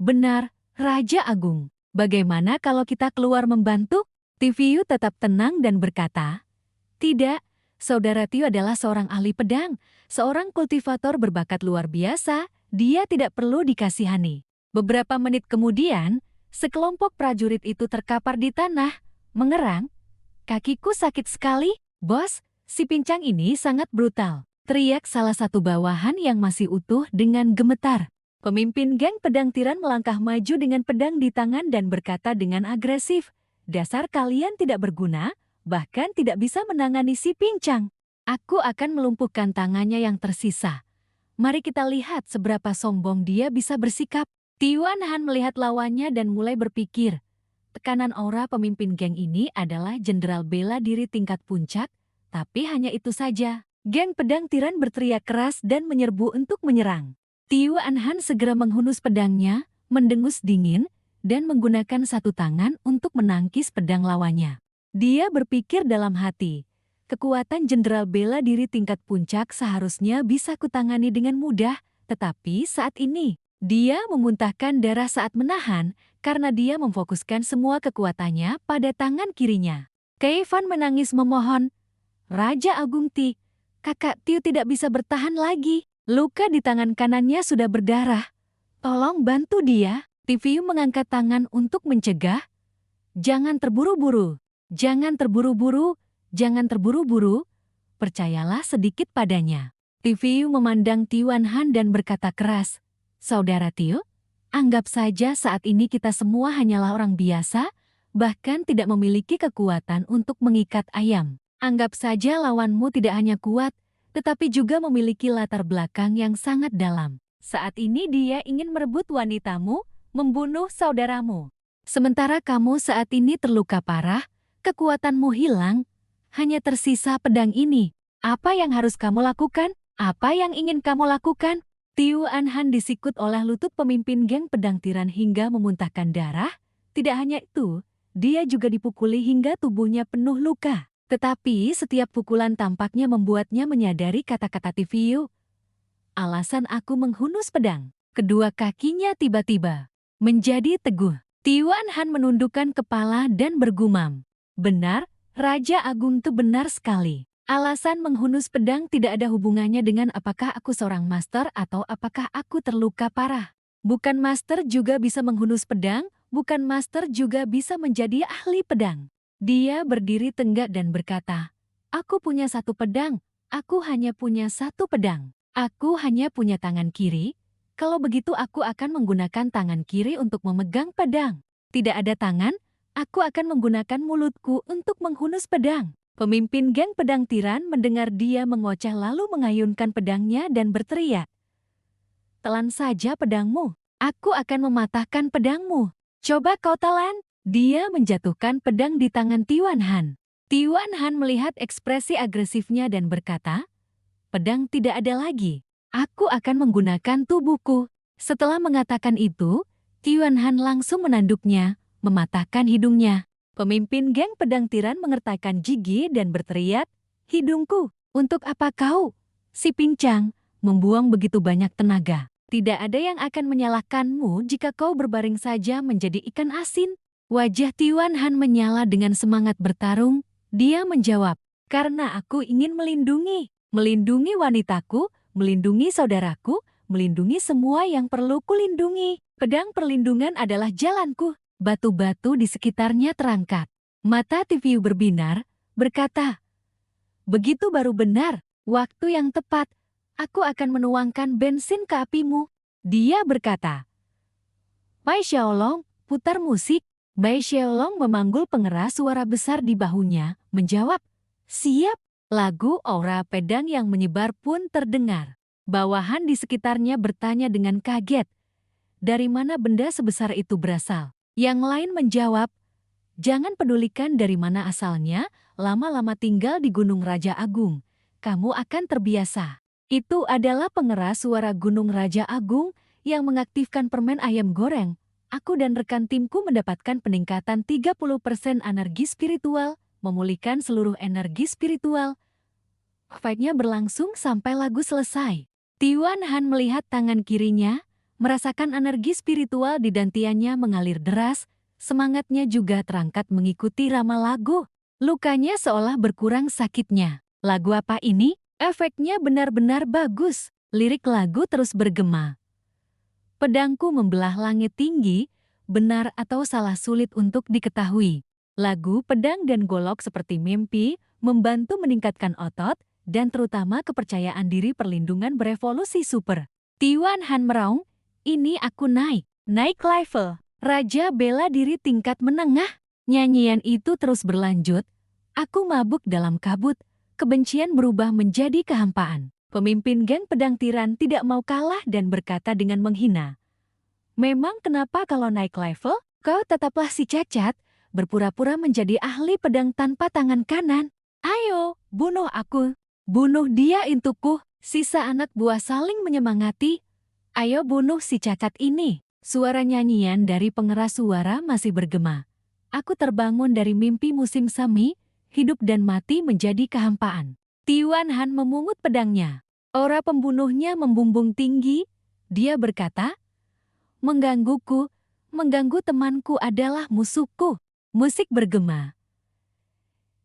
Benar, Raja Agung. Bagaimana kalau kita keluar membantu? Tiviu tetap tenang dan berkata, tidak, Saudara Tiu adalah seorang ahli pedang, seorang kultivator berbakat luar biasa, dia tidak perlu dikasihani. Beberapa menit kemudian, sekelompok prajurit itu terkapar di tanah, mengerang. Kakiku sakit sekali, bos, si pincang ini sangat brutal. Teriak salah satu bawahan yang masih utuh dengan gemetar. Pemimpin geng pedang tiran melangkah maju dengan pedang di tangan dan berkata dengan agresif, dasar kalian tidak berguna, bahkan tidak bisa menangani si pincang. Aku akan melumpuhkan tangannya yang tersisa. Mari kita lihat seberapa sombong dia bisa bersikap. Tiwan Han melihat lawannya dan mulai berpikir, tekanan aura pemimpin geng ini adalah jenderal bela diri tingkat puncak, tapi hanya itu saja. Geng pedang tiran berteriak keras dan menyerbu untuk menyerang. Tiwan Han segera menghunus pedangnya, mendengus dingin, dan menggunakan satu tangan untuk menangkis pedang lawannya. Dia berpikir dalam hati, kekuatan jenderal bela diri tingkat puncak seharusnya bisa kutangani dengan mudah, tetapi saat ini, dia memuntahkan darah saat menahan karena dia memfokuskan semua kekuatannya pada tangan kirinya. Kaifan menangis memohon, Raja Agung Ti, kakak Tiu tidak bisa bertahan lagi, luka di tangan kanannya sudah berdarah. Tolong bantu dia. Tiviu mengangkat tangan untuk mencegah. Jangan terburu-buru. Jangan terburu-buru, jangan terburu-buru, percayalah sedikit padanya. Tiviu memandang Tiwan Han dan berkata keras, Saudara Tiu, anggap saja saat ini kita semua hanyalah orang biasa, bahkan tidak memiliki kekuatan untuk mengikat ayam. Anggap saja lawanmu tidak hanya kuat, tetapi juga memiliki latar belakang yang sangat dalam. Saat ini dia ingin merebut wanitamu, membunuh saudaramu. Sementara kamu saat ini terluka parah, kekuatanmu hilang, hanya tersisa pedang ini. Apa yang harus kamu lakukan? Apa yang ingin kamu lakukan? Tiwan Han disikut oleh lutut pemimpin geng pedang tiran hingga memuntahkan darah. Tidak hanya itu, dia juga dipukuli hingga tubuhnya penuh luka. Tetapi setiap pukulan tampaknya membuatnya menyadari kata-kata Tiviu. Alasan aku menghunus pedang. Kedua kakinya tiba-tiba menjadi teguh. Tiwan Han menundukkan kepala dan bergumam. Benar, Raja Agung itu benar sekali. Alasan menghunus pedang tidak ada hubungannya dengan apakah aku seorang master atau apakah aku terluka parah. Bukan master juga bisa menghunus pedang, bukan master juga bisa menjadi ahli pedang. Dia berdiri tenggak dan berkata, aku punya satu pedang, aku hanya punya satu pedang. Aku hanya punya tangan kiri, kalau begitu aku akan menggunakan tangan kiri untuk memegang pedang. Tidak ada tangan, aku akan menggunakan mulutku untuk menghunus pedang. Pemimpin geng pedang tiran mendengar dia mengoceh lalu mengayunkan pedangnya dan berteriak. Telan saja pedangmu, aku akan mematahkan pedangmu. Coba kau telan. Dia menjatuhkan pedang di tangan Tiwan Han. Tiwan Han melihat ekspresi agresifnya dan berkata, pedang tidak ada lagi. Aku akan menggunakan tubuhku. Setelah mengatakan itu, Tiwan Han langsung menanduknya, mematahkan hidungnya. Pemimpin geng pedang tiran mengertakkan gigi dan berteriak, hidungku, untuk apa kau, si pincang, membuang begitu banyak tenaga? Tidak ada yang akan menyalahkanmu jika kau berbaring saja menjadi ikan asin. Wajah Tiwan Han menyala dengan semangat bertarung. Dia menjawab, karena aku ingin melindungi wanitaku, melindungi saudaraku, melindungi semua yang perlu kulindungi. Pedang perlindungan adalah jalanku. Batu-batu di sekitarnya terangkat. Mata TVU berbinar, berkata, begitu baru benar, waktu yang tepat. Aku akan menuangkan bensin ke apimu. Dia berkata, Bai Xiaolong, putar musik. Bai Xiaolong memanggul pengeras suara besar di bahunya, menjawab, siap. Lagu aura pedang yang menyebar pun terdengar. Bawahan di sekitarnya bertanya dengan kaget, dari mana benda sebesar itu berasal? Yang lain menjawab, jangan pedulikan dari mana asalnya, lama-lama tinggal di Gunung Raja Agung. Kamu akan terbiasa. Itu adalah pengeras suara Gunung Raja Agung yang mengaktifkan permen ayam goreng. Aku dan rekan timku mendapatkan peningkatan 30% energi spiritual, memulihkan seluruh energi spiritual. Fight-nya berlangsung sampai lagu selesai. Tiwan Han melihat tangan kirinya, merasakan energi spiritual di dantiannya mengalir deras, semangatnya juga terangkat mengikuti rama lagu. Lukanya seolah berkurang sakitnya. Lagu apa ini? Efeknya benar-benar bagus. Lirik lagu terus bergema. Pedangku membelah langit tinggi, benar atau salah sulit untuk diketahui. Lagu pedang dan golok seperti mimpi, membantu meningkatkan otot, dan terutama kepercayaan diri perlindungan berevolusi super. Tiwan Han meraung, ini aku naik level. Raja bela diri tingkat menengah. Nyanyian itu terus berlanjut. Aku mabuk dalam kabut. Kebencian berubah menjadi kehampaan. Pemimpin geng pedang tiran tidak mau kalah dan berkata dengan menghina. Memang kenapa kalau naik level, kau tetaplah si cacat, berpura-pura menjadi ahli pedang tanpa tangan kanan. Ayo, bunuh aku. Bunuh dia untukku. Sisa anak buah saling menyemangati. Ayo bunuh si cacat ini. Suara nyanyian dari pengeras suara masih bergema. Aku terbangun dari mimpi musim semi, hidup dan mati menjadi kehampaan. Tiwan Han memungut pedangnya. Aura pembunuhnya membumbung tinggi. Dia berkata, menggangguku, mengganggu temanku adalah musuhku. Musik bergema.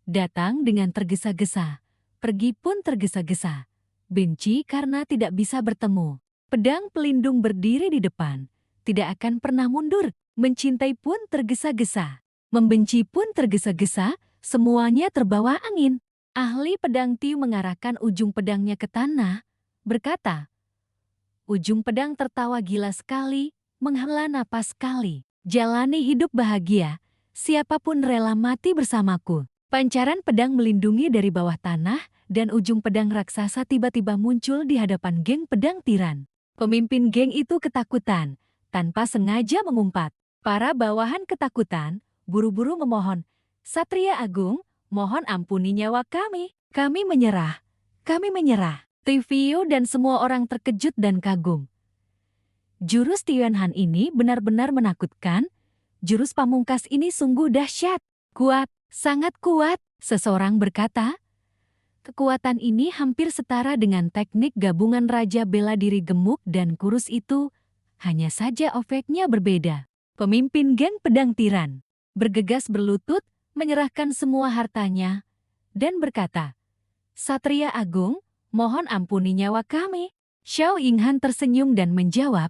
Datang dengan tergesa-gesa, pergi pun tergesa-gesa. Benci karena tidak bisa bertemu. Pedang pelindung berdiri di depan, tidak akan pernah mundur. Mencintai pun tergesa-gesa. Membenci pun tergesa-gesa, semuanya terbawa angin. Ahli pedang Tiu mengarahkan ujung pedangnya ke tanah, berkata, ujung pedang tertawa gila sekali, menghela napas sekali. Jalani hidup bahagia, siapapun rela mati bersamaku. Pancaran pedang melindungi dari bawah tanah, dan ujung pedang raksasa tiba-tiba muncul di hadapan geng pedang tiran. Pemimpin geng itu ketakutan, tanpa sengaja mengumpat. Para bawahan ketakutan, buru-buru memohon, Satria Agung, mohon ampuni nyawa kami. Kami menyerah. Kami menyerah. TVU dan semua orang terkejut dan kagum. Jurus Tiwan Han ini benar-benar menakutkan. Jurus pamungkas ini sungguh dahsyat. Kuat, sangat kuat. Seseorang berkata, kekuatan ini hampir setara dengan teknik gabungan Raja Bela Diri gemuk dan kurus itu. Hanya saja efeknya berbeda. Pemimpin geng pedang tiran bergegas berlutut, menyerahkan semua hartanya, dan berkata, Satria Agung, mohon ampuni nyawa kami. Xiao Yinghan tersenyum dan menjawab,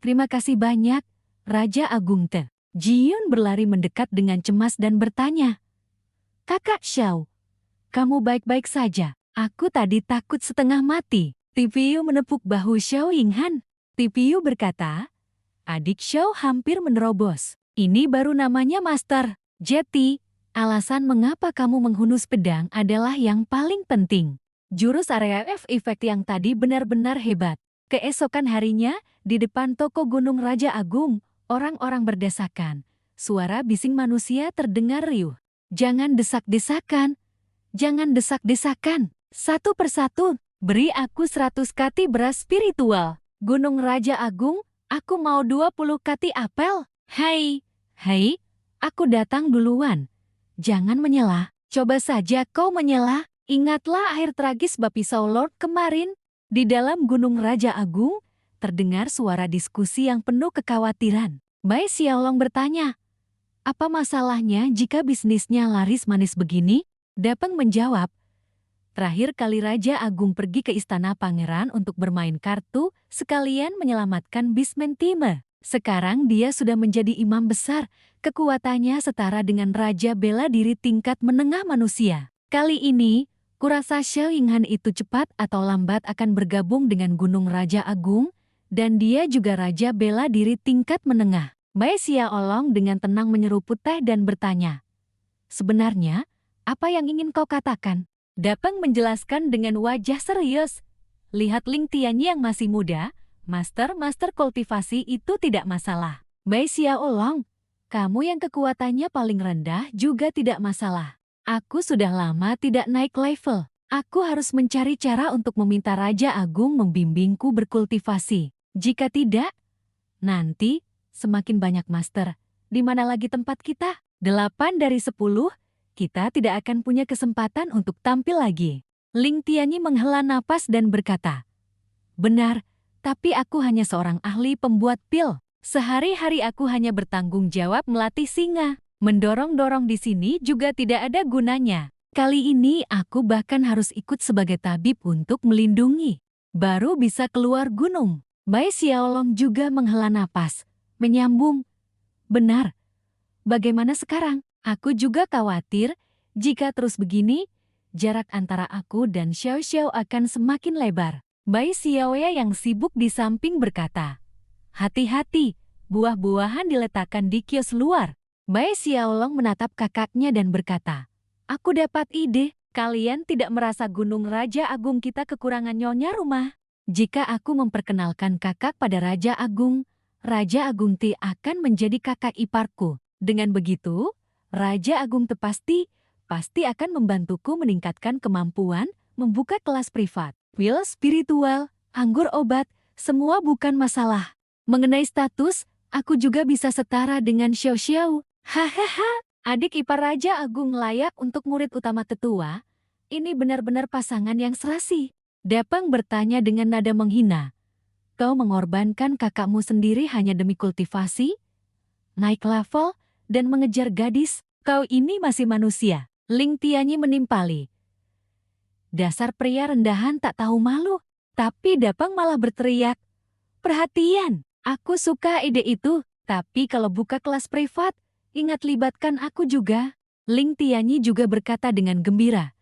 terima kasih banyak, Raja Agung Te. Jiyun berlari mendekat dengan cemas dan bertanya, Kakak Xiao, kamu baik-baik saja? Aku tadi takut setengah mati. TVU menepuk bahu Xiao Yinghan. TVU berkata, adik Xiao hampir menerobos. Ini baru namanya Master. Jetty, alasan mengapa kamu menghunus pedang adalah yang paling penting. Jurus area efek yang tadi benar-benar hebat. Keesokan harinya, di depan toko Gunung Raja Agung, Orang-orang berdesakan. Suara bising manusia terdengar riuh. Jangan desak-desakan. Jangan desak-desakan. Satu persatu, beri aku 100 kati beras spiritual. Gunung Raja Agung, aku mau 20 kati apel. Hai, aku datang duluan. Jangan menyela. Coba saja kau menyela. Ingatlah akhir tragis Bapisau Lord kemarin. Di dalam Gunung Raja Agung, terdengar suara diskusi yang penuh kekhawatiran. Bai Xiaolong bertanya, apa masalahnya jika bisnisnya laris manis begini? Dapeng menjawab, terakhir kali Raja Agung pergi ke istana pangeran untuk bermain kartu, sekalian menyelamatkan Bismen Time. Sekarang dia sudah menjadi imam besar, kekuatannya setara dengan Raja bela diri tingkat menengah manusia. Kali ini, kurasa Xiao Yinghan itu cepat atau lambat akan bergabung dengan Gunung Raja Agung, dan dia juga Raja bela diri tingkat menengah. Bai Xiaolong dengan tenang menyeruput teh dan bertanya, sebenarnya, apa yang ingin kau katakan? Dapeng menjelaskan dengan wajah serius. Lihat Ling Tianyi yang masih muda, master kultivasi itu tidak masalah. Bai Xiaolong, kamu yang kekuatannya paling rendah juga tidak masalah. Aku sudah lama tidak naik level. Aku harus mencari cara untuk meminta Raja Agung membimbingku berkultivasi. Jika tidak, nanti semakin banyak master. Di mana lagi tempat kita? 8 dari 10, kita tidak akan punya kesempatan untuk tampil lagi. Ling Tianyi menghela napas dan berkata, benar, tapi aku hanya seorang ahli pembuat pil. Sehari-hari aku hanya bertanggung jawab melatih singa. Mendorong-dorong di sini juga tidak ada gunanya. Kali ini aku bahkan harus ikut sebagai tabib untuk melindungi. Baru bisa keluar gunung. Bai Xiaolong juga menghela napas, menyambung. Benar. Bagaimana sekarang? Aku juga khawatir, jika terus begini, jarak antara aku dan Xiao Xiao akan semakin lebar. Bai Xiaoya yang sibuk di samping berkata, hati-hati, buah-buahan diletakkan di kios luar. Bai Xiaolong menatap kakaknya dan berkata, aku dapat ide, kalian tidak merasa Gunung Raja Agung kita kekurangan nyonya rumah. Jika aku memperkenalkan kakak pada Raja Agung Ti akan menjadi kakak iparku. Dengan begitu, Raja Agung Ti pasti akan membantuku meningkatkan kemampuan, membuka kelas privat, pil spiritual, anggur obat, semua bukan masalah. Mengenai status, aku juga bisa setara dengan Xiao Xiao. Hahaha, adik ipar Raja Agung layak untuk murid utama tetua. Ini benar-benar pasangan yang serasi. Dapeng bertanya dengan nada menghina. Kau mengorbankan kakakmu sendiri hanya demi kultivasi, naik level, dan mengejar gadis. Kau ini masih manusia. Ling Tianyi menimpali. Dasar pria rendahan tak tahu malu. Tapi Dapeng malah berteriak. Perhatian, aku suka ide itu. Tapi kalau buka kelas privat, ingat libatkan aku juga. Ling Tianyi juga berkata dengan gembira.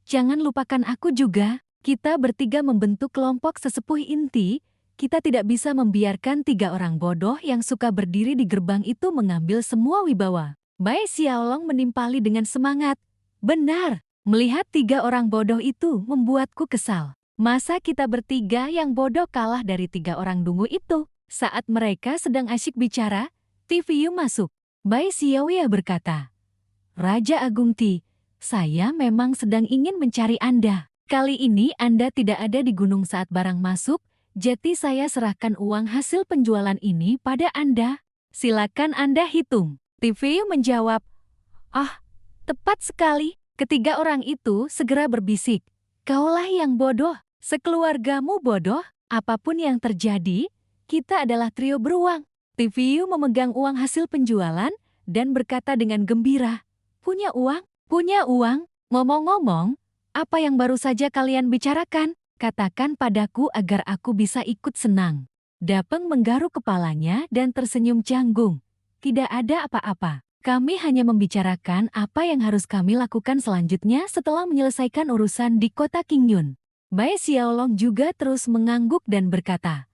Jangan lupakan aku juga. Kita bertiga membentuk kelompok sesepuh inti, kita tidak bisa membiarkan 3 orang bodoh yang suka berdiri di gerbang itu mengambil semua wibawa. Bai Xiaolong menimpali dengan semangat. Benar, melihat 3 orang bodoh itu membuatku kesal. Masa kita bertiga yang bodoh kalah dari 3 orang dungu itu? Saat mereka sedang asyik bicara, TVU masuk. Bai Xiaoya berkata, Raja Agung Ti, saya memang sedang ingin mencari Anda. Kali ini Anda tidak ada di gunung saat barang masuk, jadi saya serahkan uang hasil penjualan ini pada Anda. Silakan Anda hitung. TVU menjawab, tepat sekali. Ketiga orang itu segera berbisik. Kaulah yang bodoh, sekeluargamu bodoh, apapun yang terjadi, kita adalah trio beruang. TVU memegang uang hasil penjualan dan berkata dengan gembira, punya uang? Punya uang? Ngomong-ngomong, apa yang baru saja kalian bicarakan? Katakan padaku agar aku bisa ikut senang. Dapeng menggaruk kepalanya dan tersenyum canggung. Tidak ada apa-apa. Kami hanya membicarakan apa yang harus kami lakukan selanjutnya setelah menyelesaikan urusan di kota Qingyun. Bai Xiaolong juga terus mengangguk dan berkata,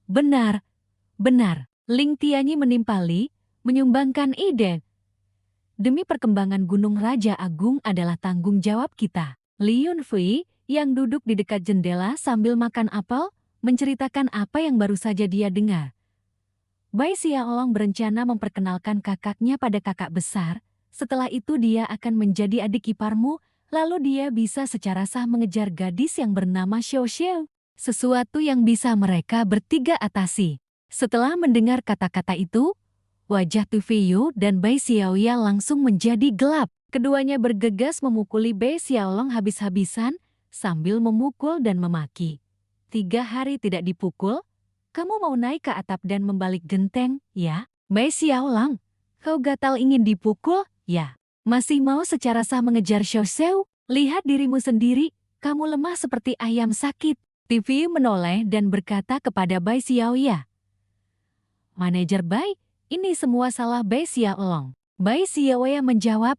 benar. Ling Tianyi menimpali, menyumbangkan ide. Demi perkembangan Gunung Raja Agung adalah tanggung jawab kita. Li Yunfei, yang duduk di dekat jendela sambil makan apel, menceritakan apa yang baru saja dia dengar. Bai Xiaolong berencana memperkenalkan kakaknya pada kakak besar. Setelah itu dia akan menjadi adik iparmu, lalu dia bisa secara sah mengejar gadis yang bernama Xiao Xiao. Sesuatu yang bisa mereka bertiga atasi. Setelah mendengar kata-kata itu, wajah Tu Feiyu dan Bai Xiaoya langsung menjadi gelap. Keduanya bergegas memukuli Bai Xiaolong habis-habisan sambil memukul dan memaki. 3 hari tidak dipukul? Kamu mau naik ke atap dan membalik genteng, ya? Bai Xiaolong, kau gatal ingin dipukul, ya? Masih mau secara sah mengejar Xiao Xiao? Lihat dirimu sendiri, kamu lemah seperti ayam sakit. TV menoleh dan berkata kepada Bai Xiaoya. Manajer Bai, ini semua salah Bai Xiaolong. Bai Xiaoya menjawab,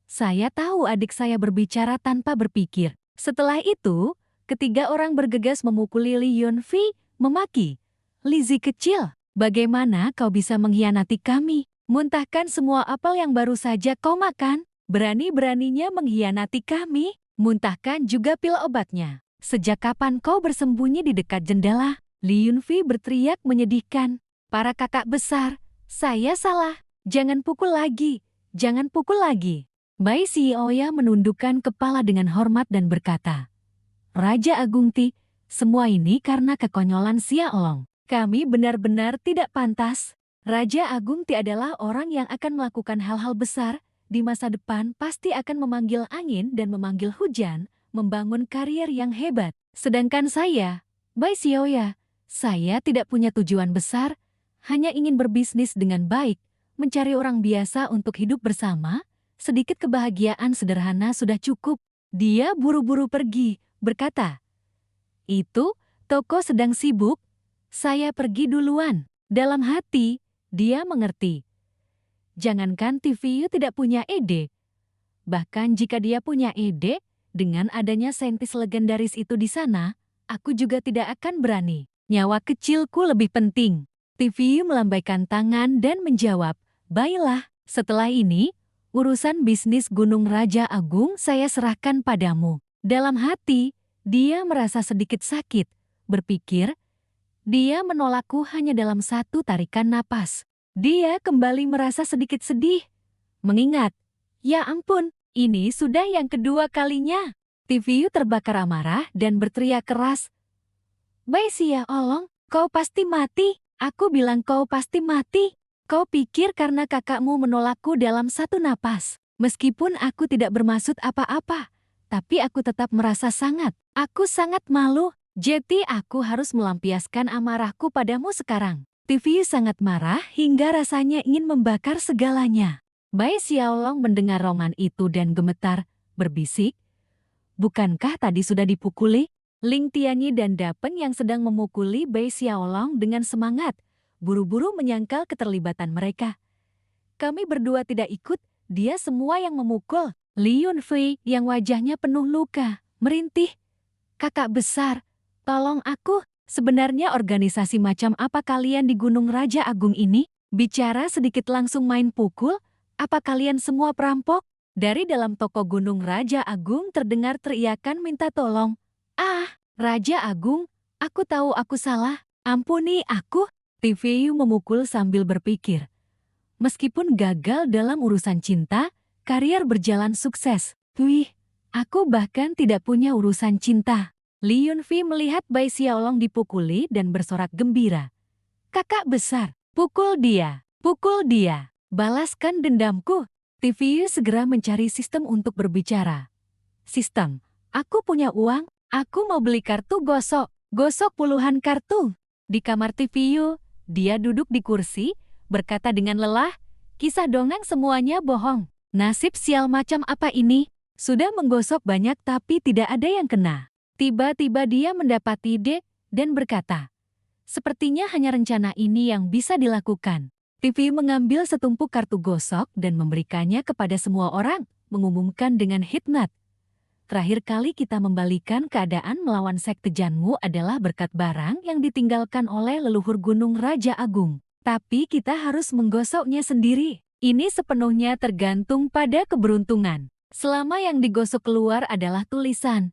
saya tahu adik saya berbicara tanpa berpikir. Setelah itu, ketiga orang bergegas memukuli Li Yunfei, memaki. Lizzie kecil, bagaimana kau bisa mengkhianati kami? Muntahkan semua apel yang baru saja kau makan. Berani-beraninya mengkhianati kami. Muntahkan juga pil obatnya. Sejak kapan kau bersembunyi di dekat jendela? Li Yunfei berteriak menyedihkan. Para kakak besar, saya salah. Jangan pukul lagi. Jangan pukul lagi. Bai Xiaoya menundukkan kepala dengan hormat dan berkata, Raja Agung Ti, semua ini karena kekonyolan Xiaolong. Kami benar-benar tidak pantas. Raja Agung Ti adalah orang yang akan melakukan hal-hal besar. Di masa depan pasti akan memanggil angin dan memanggil hujan, membangun karier yang hebat. Sedangkan saya, Bai Xiaoya, saya tidak punya tujuan besar, hanya ingin berbisnis dengan baik, mencari orang biasa untuk hidup bersama, sedikit kebahagiaan sederhana sudah cukup. Dia buru-buru pergi, berkata, itu, toko sedang sibuk, saya pergi duluan. Dalam hati, dia mengerti. Jangankan TVU tidak punya ide, bahkan jika dia punya ide, dengan adanya saintis legendaris itu di sana, aku juga tidak akan berani. Nyawa kecilku lebih penting. TVU melambaikan tangan dan menjawab, baiklah, setelah ini, urusan bisnis Gunung Raja Agung saya serahkan padamu. Dalam hati, dia merasa sedikit sakit, berpikir, dia menolakku hanya dalam satu tarikan napas. Dia kembali merasa sedikit sedih, mengingat, ya ampun, ini sudah yang kedua kalinya. TVU terbakar amarah dan berteriak keras. Bai Xiaolong, kau pasti mati. Aku bilang kau pasti mati. Kau pikir karena kakakmu menolakku dalam satu napas. Meskipun aku tidak bermaksud apa-apa, tapi aku tetap merasa aku sangat malu. Jadi aku harus melampiaskan amarahku padamu sekarang. TVU sangat marah hingga rasanya ingin membakar segalanya. Bai Xiaolong mendengar roman itu dan gemetar, berbisik, bukankah tadi sudah dipukuli? Ling Tianyi dan Dapen yang sedang memukuli Bai Xiaolong dengan semangat, buru-buru menyangkal keterlibatan mereka. Kami berdua tidak ikut, dia semua yang memukul. Li Yunfei yang wajahnya penuh luka, merintih. Kakak besar, tolong aku, sebenarnya organisasi macam apa kalian di Gunung Raja Agung ini? Bicara sedikit langsung main pukul? Apa kalian semua perampok? Dari dalam toko Gunung Raja Agung terdengar teriakan minta tolong. Ah, Raja Agung, aku tahu aku salah. Ampuni aku. TVU memukul sambil berpikir. Meskipun gagal dalam urusan cinta, karier berjalan sukses. Wih, aku bahkan tidak punya urusan cinta. Li Yunfei melihat Bai Xiaolong dipukuli dan bersorak gembira. Kakak besar, pukul dia, pukul dia. Balaskan dendamku. TVU segera mencari sistem untuk berbicara. Sistem, aku punya uang, aku mau beli kartu gosok. Gosok puluhan kartu. Di kamar TVU, dia duduk di kursi, berkata dengan lelah, kisah dongeng semuanya bohong. Nasib sial macam apa ini? Sudah menggosok banyak tapi tidak ada yang kena. Tiba-tiba dia mendapat ide dan berkata, sepertinya hanya rencana ini yang bisa dilakukan. TV mengambil setumpuk kartu gosok dan memberikannya kepada semua orang, mengumumkan dengan hikmat. Terakhir kali kita membalikan keadaan melawan sekte Janmu adalah berkat barang yang ditinggalkan oleh leluhur Gunung Raja Agung. Tapi kita harus menggosoknya sendiri. Ini sepenuhnya tergantung pada keberuntungan. Selama yang digosok keluar adalah tulisan,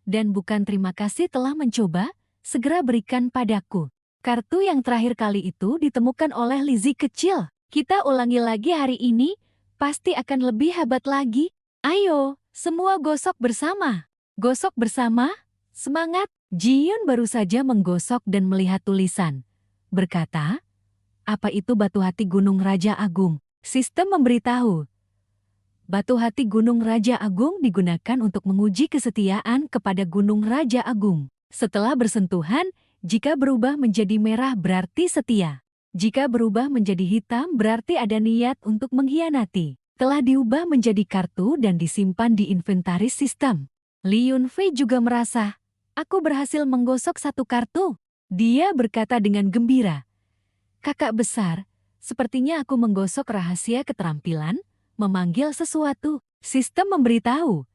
dan bukan terima kasih telah mencoba, segera berikan padaku. Kartu yang terakhir kali itu ditemukan oleh Lizzie kecil. Kita ulangi lagi hari ini, pasti akan lebih hebat lagi. Ayo, semua gosok bersama. Gosok bersama, semangat. Ji-Yun baru saja menggosok dan melihat tulisan. Berkata, apa itu batu hati Gunung Raja Agung? Sistem memberitahu. Batu hati Gunung Raja Agung digunakan untuk menguji kesetiaan kepada Gunung Raja Agung. Setelah bersentuhan, jika berubah menjadi merah berarti setia. Jika berubah menjadi hitam berarti ada niat untuk mengkhianati. Telah diubah menjadi kartu dan disimpan di inventaris sistem. Li Yunfei juga merasa, aku berhasil menggosok satu kartu. Dia berkata dengan gembira. Kakak besar, sepertinya aku menggosok rahasia keterampilan, memanggil sesuatu. Sistem memberitahu.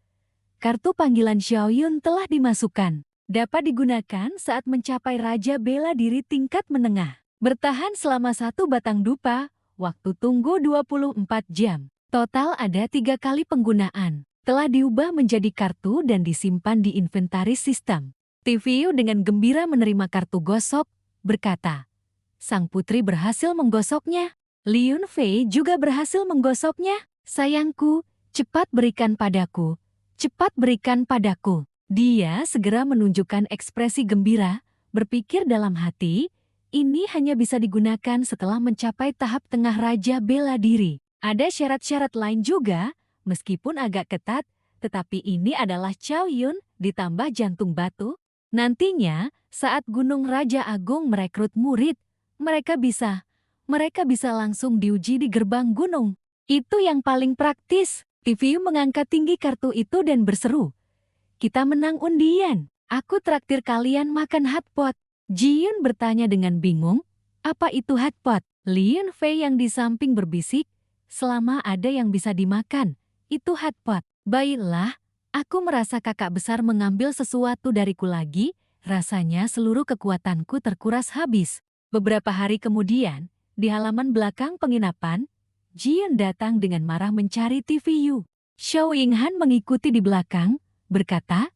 Kartu panggilan Xiaoyun telah dimasukkan. Dapat digunakan saat mencapai Raja Bela Diri tingkat menengah. Bertahan selama 1 batang dupa, waktu tunggu 24 jam. Total ada 3 kali penggunaan. Telah diubah menjadi kartu dan disimpan di inventaris sistem. TVU dengan gembira menerima kartu gosok, berkata, sang putri berhasil menggosoknya. Li Yunfei juga berhasil menggosoknya. Sayangku, cepat berikan padaku. Cepat berikan padaku. Dia segera menunjukkan ekspresi gembira, berpikir dalam hati, ini hanya bisa digunakan setelah mencapai tahap tengah Raja Bela Diri. Ada syarat-syarat lain juga, meskipun agak ketat, tetapi ini adalah Xiaoyun ditambah jantung batu. Nantinya, saat Gunung Raja Agung merekrut murid, mereka bisa langsung diuji di gerbang gunung. Itu yang paling praktis. TVU mengangkat tinggi kartu itu dan berseru. Kita menang undian. Aku traktir kalian makan hotpot. Ji-Yun bertanya dengan bingung, apa itu hotpot? Li Yunfei yang di samping berbisik, selama ada yang bisa dimakan, itu hotpot. Baiklah, aku merasa kakak besar mengambil sesuatu dariku lagi, rasanya seluruh kekuatanku terkuras habis. Beberapa hari kemudian, di halaman belakang penginapan, Ji-Yun datang dengan marah mencari TVU. Xiao Yinghan mengikuti di belakang, berkata,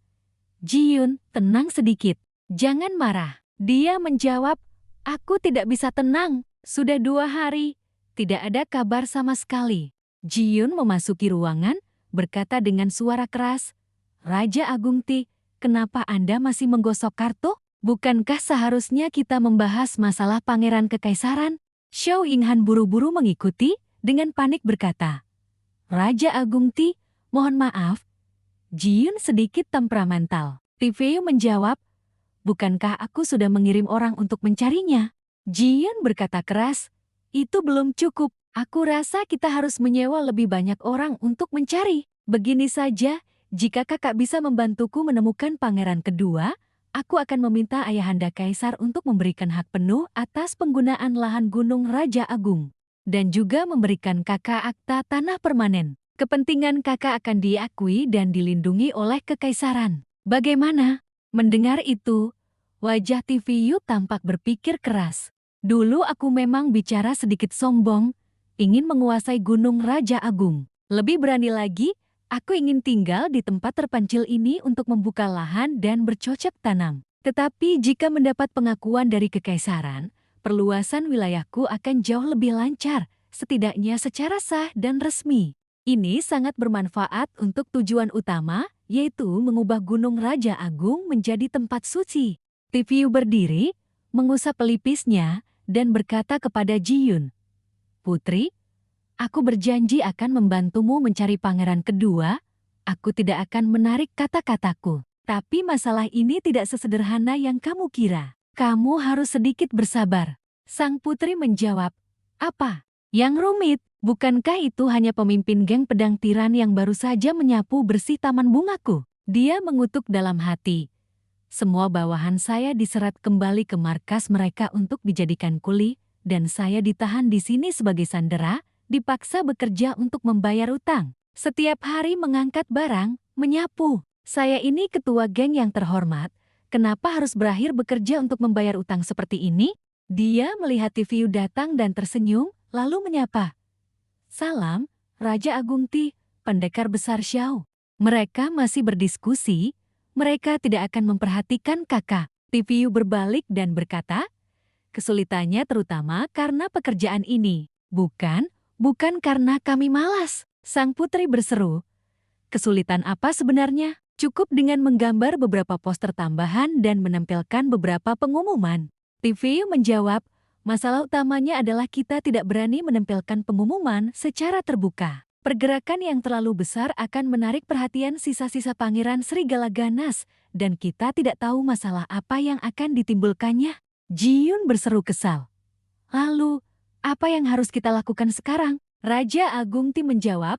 Ji-Yun, tenang sedikit. Jangan marah. Dia menjawab, aku tidak bisa tenang. Sudah 2 hari, tidak ada kabar sama sekali. Ji-Yun memasuki ruangan, berkata dengan suara keras, Raja Agung Ti, kenapa Anda masih menggosok kartu? Bukankah seharusnya kita membahas masalah Pangeran Kekaisaran? Xiao Yinghan buru-buru mengikuti, dengan panik berkata, Raja Agung Ti, mohon maaf. Ji-Yun sedikit temperamental. TVU menjawab, bukankah aku sudah mengirim orang untuk mencarinya? Ji-Yun berkata keras, itu belum cukup. Aku rasa kita harus menyewa lebih banyak orang untuk mencari. Begini saja, jika kakak bisa membantuku menemukan pangeran kedua, aku akan meminta ayahanda kaisar untuk memberikan hak penuh atas penggunaan lahan Gunung Raja Agung. Dan juga memberikan kakak akta tanah permanen. Kepentingan kakak akan diakui dan dilindungi oleh kekaisaran. Bagaimana? Mendengar itu, wajah TVU tampak berpikir keras. Dulu aku memang bicara sedikit sombong, ingin menguasai Gunung Raja Agung. Lebih berani lagi, aku ingin tinggal di tempat terpencil ini untuk membuka lahan dan bercocok tanam. Tetapi jika mendapat pengakuan dari kekaisaran, perluasan wilayahku akan jauh lebih lancar, setidaknya secara sah dan resmi. Ini sangat bermanfaat untuk tujuan utama, yaitu mengubah Gunung Raja Agung menjadi tempat suci. TVU berdiri, mengusap pelipisnya, dan berkata kepada Ji-Yun, Putri, aku berjanji akan membantumu mencari pangeran kedua, aku tidak akan menarik kata-kataku. Tapi masalah ini tidak sesederhana yang kamu kira. Kamu harus sedikit bersabar. Sang putri menjawab, apa? Yang rumit, bukankah itu hanya pemimpin geng pedang tiran yang baru saja menyapu bersih taman bungaku? Dia mengutuk dalam hati. Semua bawahan saya diserat kembali ke markas mereka untuk dijadikan kuli, dan saya ditahan di sini sebagai sandera, dipaksa bekerja untuk membayar utang. Setiap hari mengangkat barang, menyapu. Saya ini ketua geng yang terhormat, kenapa harus berakhir bekerja untuk membayar utang seperti ini? Dia melihat TVU datang dan tersenyum, lalu menyapa. Salam, Raja Agung Ti, pendekar besar Xiao. Mereka masih berdiskusi, mereka tidak akan memperhatikan kakak. TVU berbalik dan berkata, Kesulitannya terutama karena pekerjaan ini. Bukan karena kami malas. Sang putri berseru. Kesulitan apa sebenarnya? Cukup dengan menggambar beberapa poster tambahan dan menempelkan beberapa pengumuman. TV menjawab, masalah utamanya adalah kita tidak berani menempelkan pengumuman secara terbuka. Pergerakan yang terlalu besar akan menarik perhatian sisa-sisa Pangeran Serigala Ganas, dan kita tidak tahu masalah apa yang akan ditimbulkannya. Ji-Yun berseru kesal. Lalu, apa yang harus kita lakukan sekarang? Raja Agung Ti menjawab,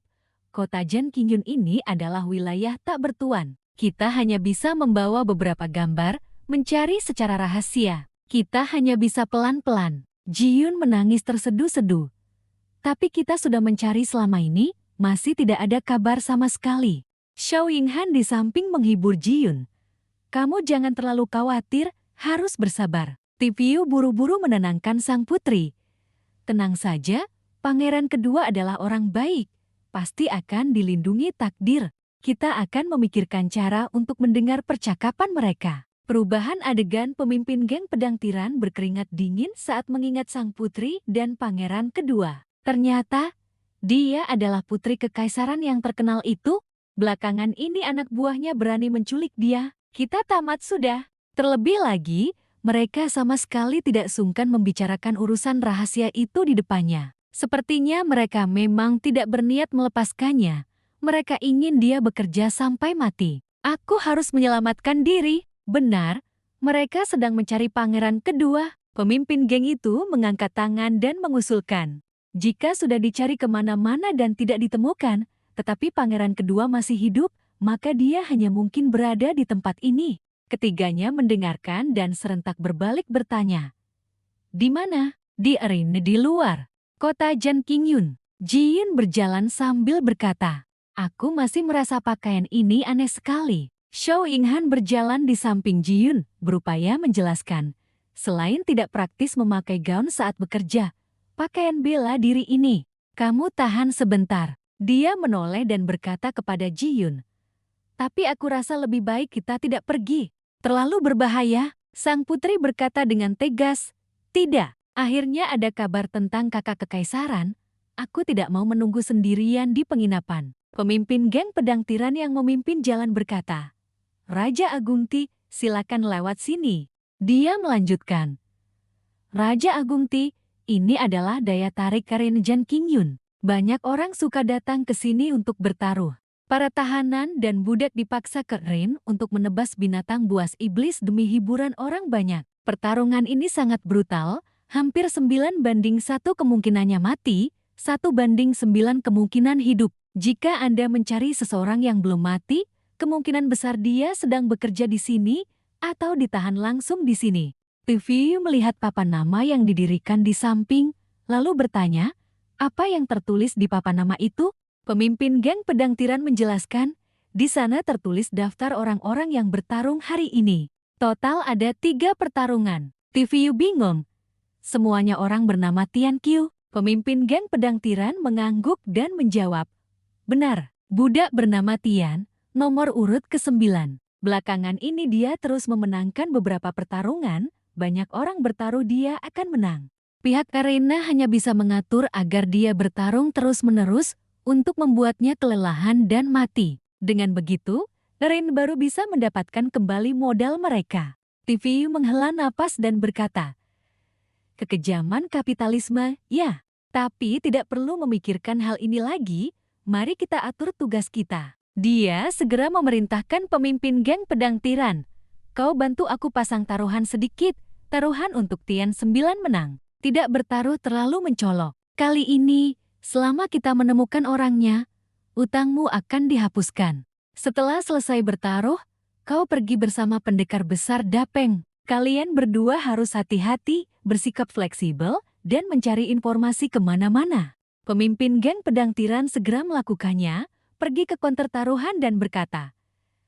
Kota Jan Qingyun ini adalah wilayah tak bertuan. Kita hanya bisa membawa beberapa gambar, mencari secara rahasia. Kita hanya bisa pelan-pelan. Ji-Yun menangis terseduh-seduh. Tapi kita sudah mencari selama ini, masih tidak ada kabar sama sekali. Xiao Yinghan di samping menghibur Ji-Yun. Kamu jangan terlalu khawatir, harus bersabar. Tiviu buru-buru menenangkan sang putri. Tenang saja, pangeran kedua adalah orang baik. Pasti akan dilindungi takdir. Kita akan memikirkan cara untuk mendengar percakapan mereka. Perubahan adegan pemimpin geng pedang tiran berkeringat dingin saat mengingat sang putri dan pangeran kedua. Ternyata, dia adalah putri kekaisaran yang terkenal itu. Belakangan ini anak buahnya berani menculik dia. Kita tamat sudah. Terlebih lagi, mereka sama sekali tidak sungkan membicarakan urusan rahasia itu di depannya. Sepertinya mereka memang tidak berniat melepaskannya. Mereka ingin dia bekerja sampai mati. Aku harus menyelamatkan diri. Benar, mereka sedang mencari pangeran kedua. Pemimpin geng itu mengangkat tangan dan mengusulkan. Jika sudah dicari kemana-mana dan tidak ditemukan, tetapi pangeran kedua masih hidup, maka dia hanya mungkin berada di tempat ini. Ketiganya mendengarkan dan serentak berbalik bertanya. Di mana? Di arena di luar Kota Jan Qingyun. Ji-Yun berjalan sambil berkata, aku masih merasa pakaian ini aneh sekali. Xiao Yinghan berjalan di samping Ji-Yun, berupaya menjelaskan. Selain tidak praktis memakai gaun saat bekerja, pakaian bela diri ini. Kamu tahan sebentar. Dia menoleh dan berkata kepada Ji-Yun. Tapi aku rasa lebih baik kita tidak pergi. Terlalu berbahaya, sang putri berkata dengan tegas. Tidak. Akhirnya ada kabar tentang kakak kekaisaran. Aku tidak mau menunggu sendirian di penginapan. Pemimpin geng pedang tiran yang memimpin jalan berkata, Raja Agung Ti, silakan lewat sini. Dia melanjutkan. Raja Agung Ti, ini adalah daya tarik arena Jan Qingyun. Banyak orang suka datang ke sini untuk bertaruh. Para tahanan dan budak dipaksa ke arena untuk menebas binatang buas iblis demi hiburan orang banyak. Pertarungan ini sangat brutal. Hampir 9 banding 1 kemungkinannya mati, 1 banding 9 kemungkinan hidup. Jika Anda mencari seseorang yang belum mati, kemungkinan besar dia sedang bekerja di sini atau ditahan langsung di sini. TV melihat papan nama yang didirikan di samping, lalu bertanya, apa yang tertulis di papan nama itu? Pemimpin geng pedang tiran menjelaskan, di sana tertulis daftar orang-orang yang bertarung hari ini. Total ada 3 pertarungan. TV bingung. Semuanya orang bernama Tian Qiu. Pemimpin geng pedang tiran mengangguk dan menjawab. Benar, budak bernama Tian, nomor urut ke-9. Belakangan ini dia terus memenangkan beberapa pertarungan, banyak orang bertaruh dia akan menang. Pihak arena hanya bisa mengatur agar dia bertarung terus-menerus untuk membuatnya kelelahan dan mati. Dengan begitu, arena baru bisa mendapatkan kembali modal mereka. TV menghela napas dan berkata, kekejaman kapitalisme, ya. Tapi tidak perlu memikirkan hal ini lagi, mari kita atur tugas kita. Dia segera memerintahkan pemimpin geng pedang tiran. Kau bantu aku pasang taruhan sedikit, taruhan untuk Tian 9 menang. Tidak bertaruh terlalu mencolok. Kali ini, selama kita menemukan orangnya, utangmu akan dihapuskan. Setelah selesai bertaruh, kau pergi bersama pendekar besar Dapeng. Kalian berdua harus hati-hati, bersikap fleksibel, dan mencari informasi kemana-mana. Pemimpin geng pedang tiran segera melakukannya, pergi ke konter taruhan dan berkata,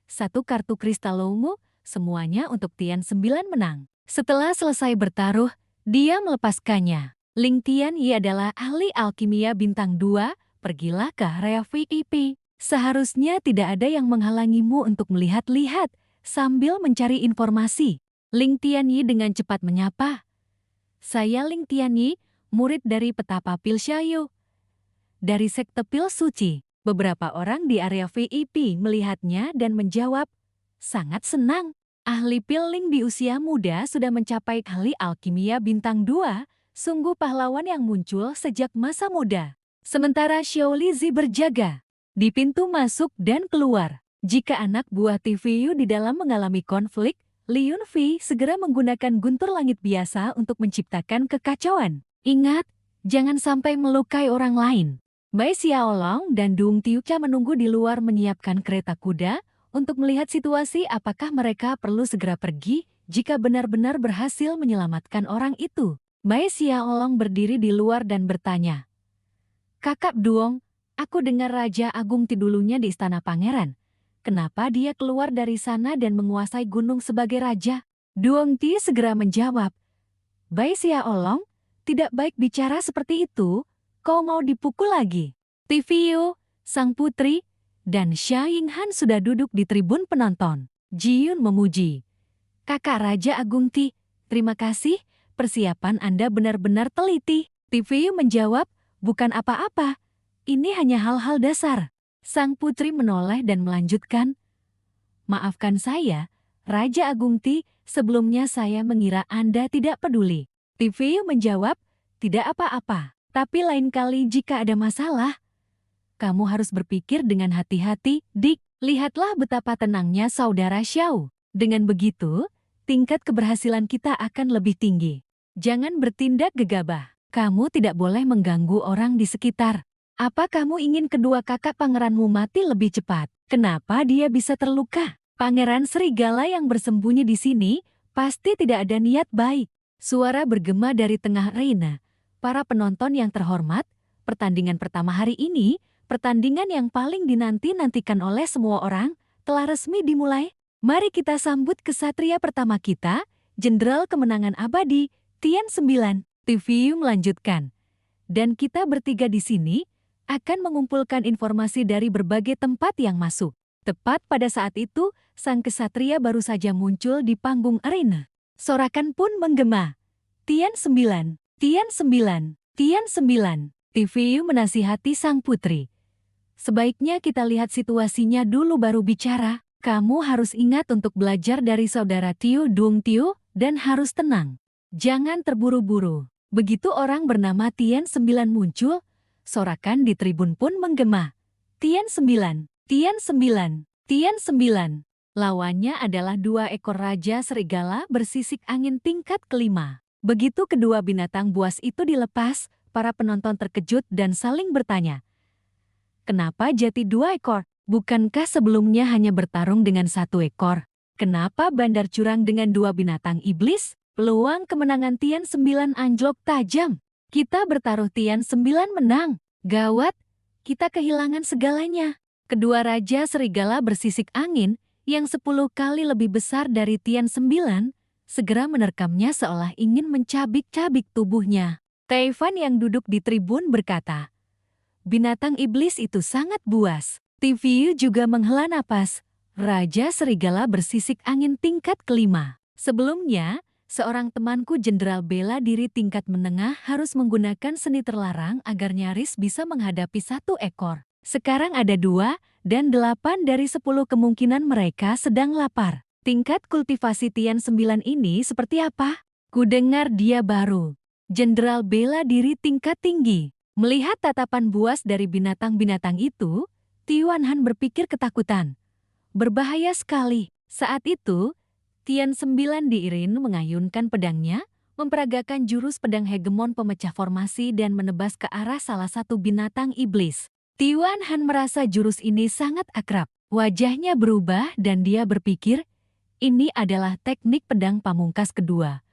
1 kartu kristal ungu, semuanya untuk Tian 9 menang. Setelah selesai bertaruh, dia melepaskannya. Ling Tianyi adalah ahli alkimia bintang 2, pergilah ke area VIP. Seharusnya tidak ada yang menghalangimu untuk melihat-lihat sambil mencari informasi. Ling Tianyi dengan cepat menyapa. Saya Ling Tianyi, murid dari Petapa Pil Shayu. Dari sekte Pil Suci, beberapa orang di area VIP melihatnya dan menjawab, sangat senang. Ahli pil Ling di usia muda sudah mencapai ahli alkimia bintang 2, sungguh pahlawan yang muncul sejak masa muda. Sementara Xiao Lizi berjaga di pintu masuk dan keluar. Jika anak buah TVU di dalam mengalami konflik, Li Yunfei segera menggunakan guntur langit biasa untuk menciptakan kekacauan. Ingat, jangan sampai melukai orang lain. Bai Xiaolong dan Dung Tiuca menunggu di luar menyiapkan kereta kuda untuk melihat situasi apakah mereka perlu segera pergi jika benar-benar berhasil menyelamatkan orang itu. Bai Xiaolong berdiri di luar dan bertanya, "Kakak Duong, aku dengar Raja Agung Ti dulunya di Istana Pangeran. Kenapa dia keluar dari sana dan menguasai gunung sebagai raja?" Duong Ti segera menjawab, "Bai Xiaolong, tidak baik bicara seperti itu. Kau mau dipukul lagi?" TVU, sang putri, dan Xia Yinghan sudah duduk di tribun penonton. Ji Yun memuji, "Kakak Raja Agung Ti, terima kasih, persiapan Anda benar-benar teliti." TVU menjawab, "Bukan apa-apa, ini hanya hal-hal dasar." Sang putri menoleh dan melanjutkan, "Maafkan saya, Raja Agung Ti, sebelumnya saya mengira Anda tidak peduli." TVU menjawab, "Tidak apa-apa, tapi lain kali jika ada masalah, kamu harus berpikir dengan hati-hati, Dik. Lihatlah betapa tenangnya saudara Xiao. Dengan begitu, tingkat keberhasilan kita akan lebih tinggi. Jangan bertindak gegabah. Kamu tidak boleh mengganggu orang di sekitar. Apa kamu ingin kedua kakak pangeranmu mati lebih cepat? Kenapa dia bisa terluka? Pangeran Serigala yang bersembunyi di sini pasti tidak ada niat baik." Suara bergema dari tengah arena. Para penonton yang terhormat, pertandingan pertama hari ini, pertandingan yang paling dinanti-nantikan oleh semua orang, telah resmi dimulai. Mari kita sambut kesatria pertama kita, Jenderal Kemenangan Abadi, Tian 9. TVU melanjutkan. Dan kita bertiga di sini akan mengumpulkan informasi dari berbagai tempat yang masuk. Tepat pada saat itu, sang kesatria baru saja muncul di panggung arena. Sorakan pun menggema. Tian 9, Tian 9, Tian 9. TVU menasihati sang putri. "Sebaiknya kita lihat situasinya dulu baru bicara. Kamu harus ingat untuk belajar dari saudara Tiu Dung Tiu dan harus tenang. Jangan terburu-buru." Begitu orang bernama Tian 9 muncul, sorakan di tribun pun menggema. Tian 9, Tian 9, Tian 9. Lawannya adalah 2 ekor raja serigala bersisik angin tingkat kelima. Begitu kedua binatang buas itu dilepas, para penonton terkejut dan saling bertanya, "Kenapa jadi 2 ekor? Bukankah sebelumnya hanya bertarung dengan 1 ekor? Kenapa bandar curang dengan 2 binatang iblis?" Peluang kemenangan Tian 9 anjlok tajam. Kita bertaruh Tian 9 menang. Gawat, kita kehilangan segalanya. Kedua raja serigala bersisik angin yang 10 kali lebih besar dari Tian 9, segera menerkamnya seolah ingin mencabik-cabik tubuhnya. Taifan yang duduk di tribun berkata, "Binatang iblis itu sangat buas." TVU juga menghela napas. Raja serigala bersisik angin tingkat kelima. Sebelumnya, seorang temanku jenderal bela diri tingkat menengah harus menggunakan seni terlarang agar nyaris bisa menghadapi 1 ekor. Sekarang ada 2, dan 8 dari 10 kemungkinan mereka sedang lapar. Tingkat kultivasi Tian 9 ini seperti apa? Kudengar dia baru jenderal bela diri tingkat tinggi. Melihat tatapan buas dari binatang-binatang itu, Tian Han berpikir ketakutan. Berbahaya sekali. Saat itu, Tian 9 diirin mengayunkan pedangnya, memperagakan jurus pedang hegemon pemecah formasi dan menebas ke arah salah satu binatang iblis. Tian Han merasa jurus ini sangat akrab. Wajahnya berubah dan dia berpikir, ini adalah teknik pedang pamungkas kedua.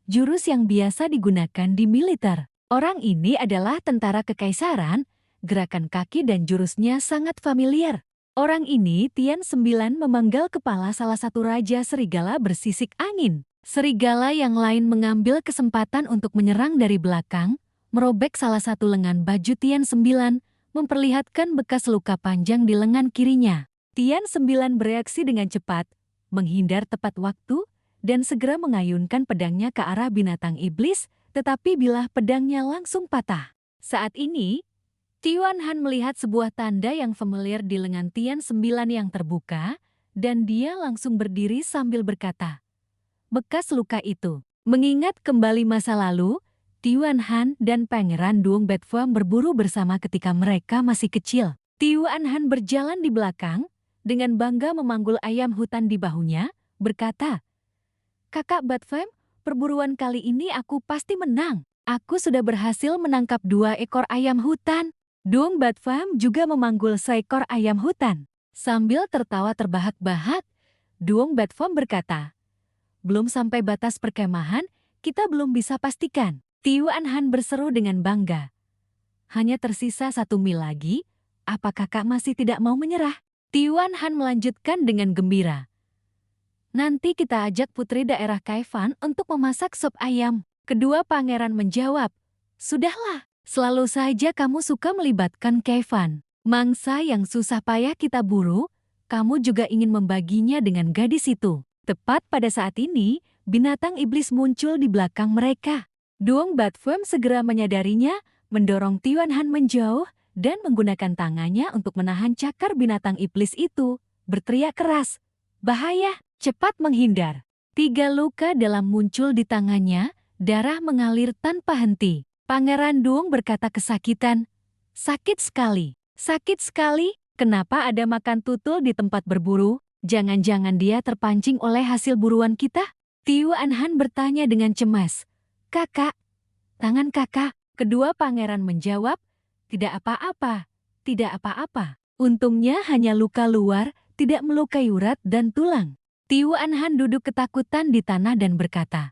Jurus yang biasa digunakan di militer. Orang ini adalah tentara kekaisaran, gerakan kaki dan jurusnya sangat familiar. Orang ini, Tian 9, memenggal kepala salah satu raja serigala bersisik angin. Serigala yang lain mengambil kesempatan untuk menyerang dari belakang, merobek salah satu lengan baju Tian 9, memperlihatkan bekas luka panjang di lengan kirinya. Tian 9 bereaksi dengan cepat, menghindar tepat waktu, dan segera mengayunkan pedangnya ke arah binatang iblis, tetapi bilah pedangnya langsung patah. Saat ini, Tian Han melihat sebuah tanda yang familiar di lengan Tian Sembilan yang terbuka, dan dia langsung berdiri sambil berkata, "Bekas luka itu." Mengingat kembali masa lalu, Tian Han dan Pangeran Duong Betfam berburu bersama ketika mereka masih kecil. Tian Han berjalan di belakang, dengan bangga memanggul ayam hutan di bahunya, berkata, "Kakak Betfam, perburuan kali ini aku pasti menang. Aku sudah berhasil menangkap 2 ekor ayam hutan." Duong Betfam juga memanggul seekor ayam hutan. Sambil tertawa terbahak-bahak, Duong Betfam berkata, "Belum sampai batas perkemahan, kita belum bisa pastikan." Tian Han berseru dengan bangga. "Hanya tersisa 1 mil lagi, apa kakak masih tidak mau menyerah?" Tian Han melanjutkan dengan gembira. "Nanti kita ajak putri daerah Kaifan untuk memasak sup ayam." Kedua pangeran menjawab, "Sudahlah, selalu saja kamu suka melibatkan Kaifan. Mangsa yang susah payah kita buru, kamu juga ingin membaginya dengan gadis itu." Tepat pada saat ini, binatang iblis muncul di belakang mereka. Duong Betfam segera menyadarinya, mendorong Tian Han menjauh, dan menggunakan tangannya untuk menahan cakar binatang iblis itu, berteriak keras, "Bahaya, cepat menghindar." 3 luka dalam muncul di tangannya, darah mengalir tanpa henti. Pangeran Duong berkata kesakitan, "Sakit sekali, sakit sekali, kenapa ada makan tutul di tempat berburu? Jangan-jangan dia terpancing oleh hasil buruan kita?" Tian Han bertanya dengan cemas. "Kakak, tangan kakak." Kedua pangeran menjawab, "Tidak apa-apa, tidak apa-apa. Untungnya hanya luka luar, tidak melukai urat dan tulang." Tian Han duduk ketakutan di tanah dan berkata,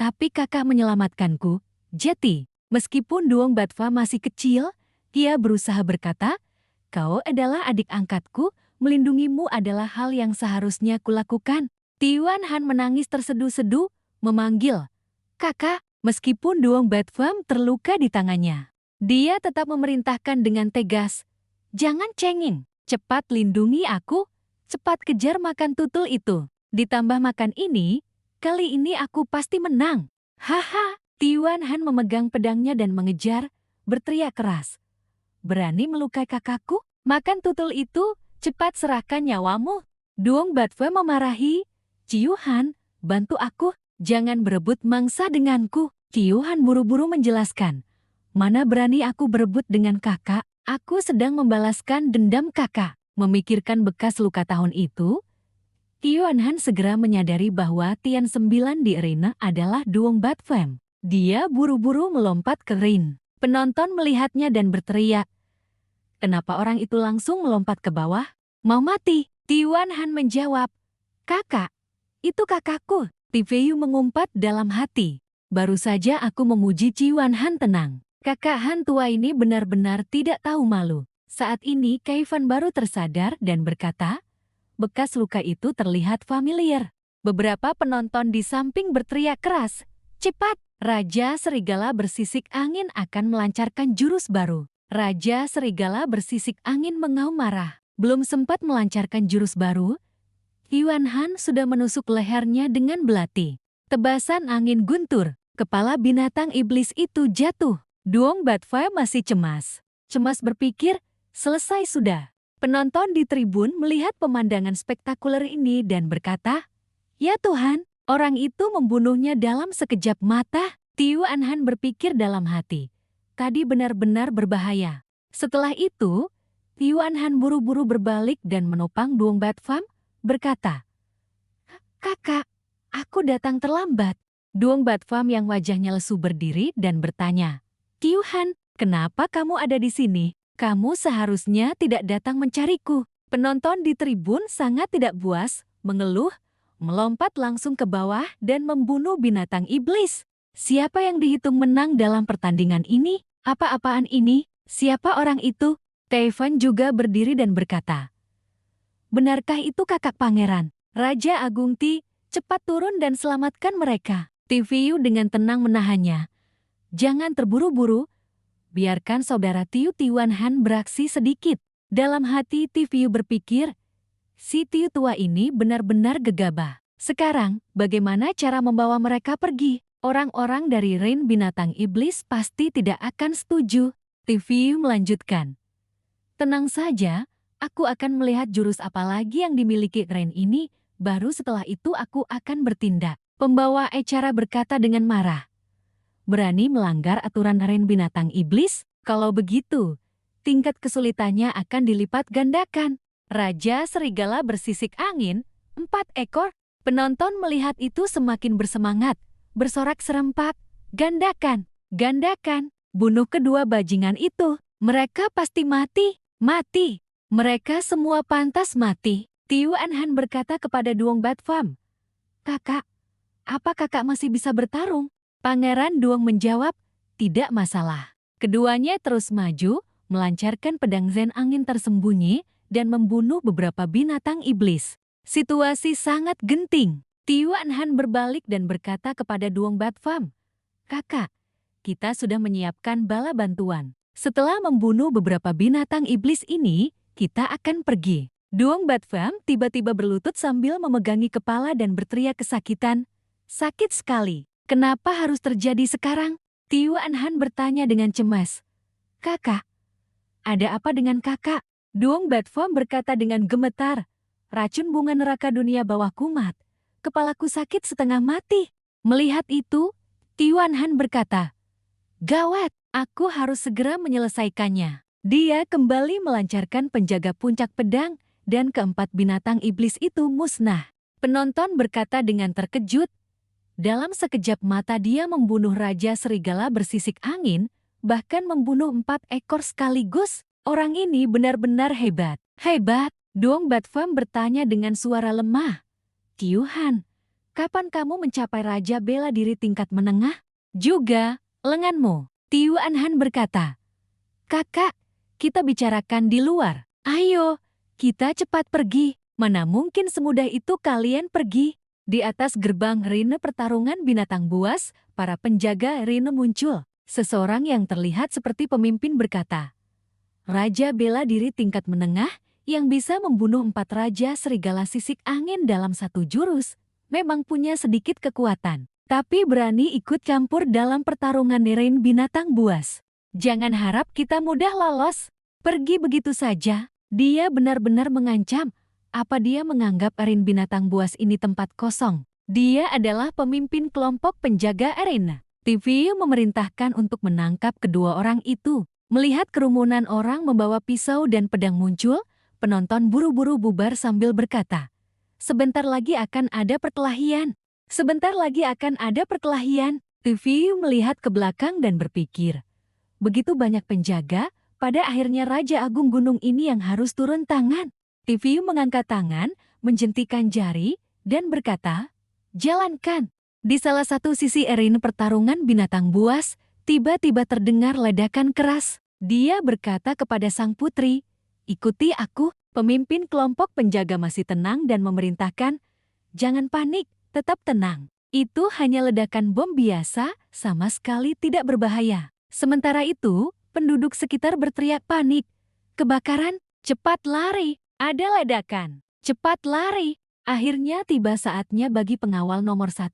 "Tapi kakak menyelamatkanku, Jeti." Meskipun Duong Betfa masih kecil, dia berusaha berkata, "Kau adalah adik angkatku, melindungimu adalah hal yang seharusnya kulakukan." Tian Han menangis terseduh-seduh, memanggil, "Kakak." Meskipun Duong Betfam terluka di tangannya, dia tetap memerintahkan dengan tegas, "Jangan cengeng, cepat lindungi aku, cepat kejar makan tutul itu. Ditambah makan ini, kali ini aku pasti menang." "Haha!" Tian Han memegang pedangnya dan mengejar, berteriak keras, "Berani melukai kakakku? Makan tutul itu, cepat serahkan nyawamu." Duong Betfam memarahi, "Ciu Han, bantu aku, jangan berebut mangsa denganku." Ciu Han buru-buru menjelaskan, "Mana berani aku berebut dengan kakak, aku sedang membalaskan dendam kakak." Memikirkan bekas luka tahun itu, Tian Han segera menyadari bahwa Tian Sembilan di arena adalah Duong Betfam. Dia buru-buru melompat ke ring. Penonton melihatnya dan berteriak, "Kenapa orang itu langsung melompat ke bawah? Mau mati?" Tian Han menjawab, "Kakak, itu kakakku." Tiveu mengumpat dalam hati, "Baru saja aku memuji Tian Han tenang. Kakak Han tua ini benar-benar tidak tahu malu." Saat ini Kaifan baru tersadar dan berkata, "Bekas luka itu terlihat familiar." Beberapa penonton di samping berteriak keras, "Cepat! Raja Serigala Bersisik Angin akan melancarkan jurus baru." Raja Serigala Bersisik Angin mengaum marah. Belum sempat melancarkan jurus baru, Tian Han sudah menusuk lehernya dengan belati. Tebasan angin guntur, kepala binatang iblis itu jatuh. Duong Betfa masih cemas. Cemas berpikir, selesai sudah. Penonton di tribun melihat pemandangan spektakuler ini dan berkata, "Ya Tuhan, orang itu membunuhnya dalam sekejap mata." Tian Han berpikir dalam hati, tadi benar-benar berbahaya. Setelah itu, Tian Han buru-buru berbalik dan menopang Duong Betfam, berkata, "Kakak, aku datang terlambat." Duong Betfam yang wajahnya lesu berdiri dan bertanya, "Tian Han, kenapa kamu ada di sini? Kamu seharusnya tidak datang mencariku." Penonton di tribun sangat tidak puas, mengeluh, melompat langsung ke bawah dan membunuh binatang iblis. Siapa yang dihitung menang dalam pertandingan ini? Apa-apaan ini? Siapa orang itu? Taifan juga berdiri dan berkata, "Benarkah itu kakak pangeran? Raja Agung Ti, cepat turun dan selamatkan mereka." Tiveu dengan tenang menahannya. "Jangan terburu-buru, biarkan saudara Tian Han beraksi sedikit." Dalam hati Tiveu berpikir, si Tiu tua ini benar-benar gegabah. Sekarang, bagaimana cara membawa mereka pergi? Orang-orang dari Rain binatang iblis pasti tidak akan setuju. TV melanjutkan. Tenang saja, aku akan melihat jurus apa lagi yang dimiliki Rain ini, baru setelah itu aku akan bertindak. Pembawa acara berkata dengan marah. Berani melanggar aturan Rain binatang iblis? Kalau begitu, tingkat kesulitannya akan dilipat gandakan. Raja Serigala bersisik angin, 4 ekor. Penonton melihat itu semakin bersemangat, bersorak serempak. Gandakan, gandakan, bunuh kedua bajingan itu. Mereka pasti mati, mati. Mereka semua pantas mati. Tiu Anhan berkata kepada Duong Bat Pham. Kakak, apa kakak masih bisa bertarung? Pangeran Duong menjawab, tidak masalah. Keduanya terus maju, melancarkan pedang zen angin tersembunyi, dan membunuh beberapa binatang iblis. Situasi sangat genting. Tiu Anhan berbalik dan berkata kepada Duong Bat Pham, Kakak, kita sudah menyiapkan bala bantuan. Setelah membunuh beberapa binatang iblis ini, kita akan pergi. Duong Bat Pham tiba-tiba berlutut sambil memegangi kepala dan berteriak kesakitan. Sakit sekali. Kenapa harus terjadi sekarang? Tiu Anhan bertanya dengan cemas. Kakak, ada apa dengan kakak? Duong Bat Pham berkata dengan gemetar. Racun bunga neraka dunia bawah kumat. Kepalaku sakit setengah mati. Melihat itu, Tiu Anhan berkata, gawat, aku harus segera menyelesaikannya. Dia kembali melancarkan penjaga puncak pedang, dan keempat binatang iblis itu musnah. Penonton berkata dengan terkejut. Dalam sekejap mata dia membunuh Raja Serigala bersisik angin, bahkan membunuh 4 ekor sekaligus. Orang ini benar-benar hebat. Hebat, Duong Bat Pham bertanya dengan suara lemah. Tiu Han, kapan kamu mencapai Raja Bela Diri tingkat menengah? Juga, lenganmu. Tiu Anhan berkata. Kakak, kita bicarakan di luar. Ayo, kita cepat pergi. Mana mungkin semudah itu kalian pergi. Di atas gerbang arena pertarungan binatang buas, para penjaga arena muncul. Seseorang yang terlihat seperti pemimpin berkata, Raja Bela Diri tingkat menengah yang bisa membunuh 4 Raja Serigala sisik angin dalam satu jurus, memang punya sedikit kekuatan, tapi berani ikut campur dalam pertarungan arena binatang buas. Jangan harap kita mudah lolos. Pergi begitu saja. Dia benar-benar mengancam. Apa dia menganggap arena binatang buas ini tempat kosong? Dia adalah pemimpin kelompok penjaga arena. TV memerintahkan untuk menangkap kedua orang itu. Melihat kerumunan orang membawa pisau dan pedang muncul, penonton buru-buru bubar sambil berkata, sebentar lagi akan ada perkelahian. Sebentar lagi akan ada perkelahian. TV melihat ke belakang dan berpikir, begitu banyak penjaga, pada akhirnya Raja Agung Gunung ini yang harus turun tangan. TV mengangkat tangan, menjentikan jari, dan berkata, jalankan. Di salah satu sisi arena pertarungan binatang buas, tiba-tiba terdengar ledakan keras. Dia berkata kepada sang putri, ikuti aku. Pemimpin kelompok penjaga masih tenang dan memerintahkan, jangan panik, tetap tenang. Itu hanya ledakan bom biasa, sama sekali tidak berbahaya. Sementara itu, penduduk sekitar berteriak panik. Kebakaran, cepat lari, ada ledakan, cepat lari. Akhirnya tiba saatnya bagi pengawal nomor 1,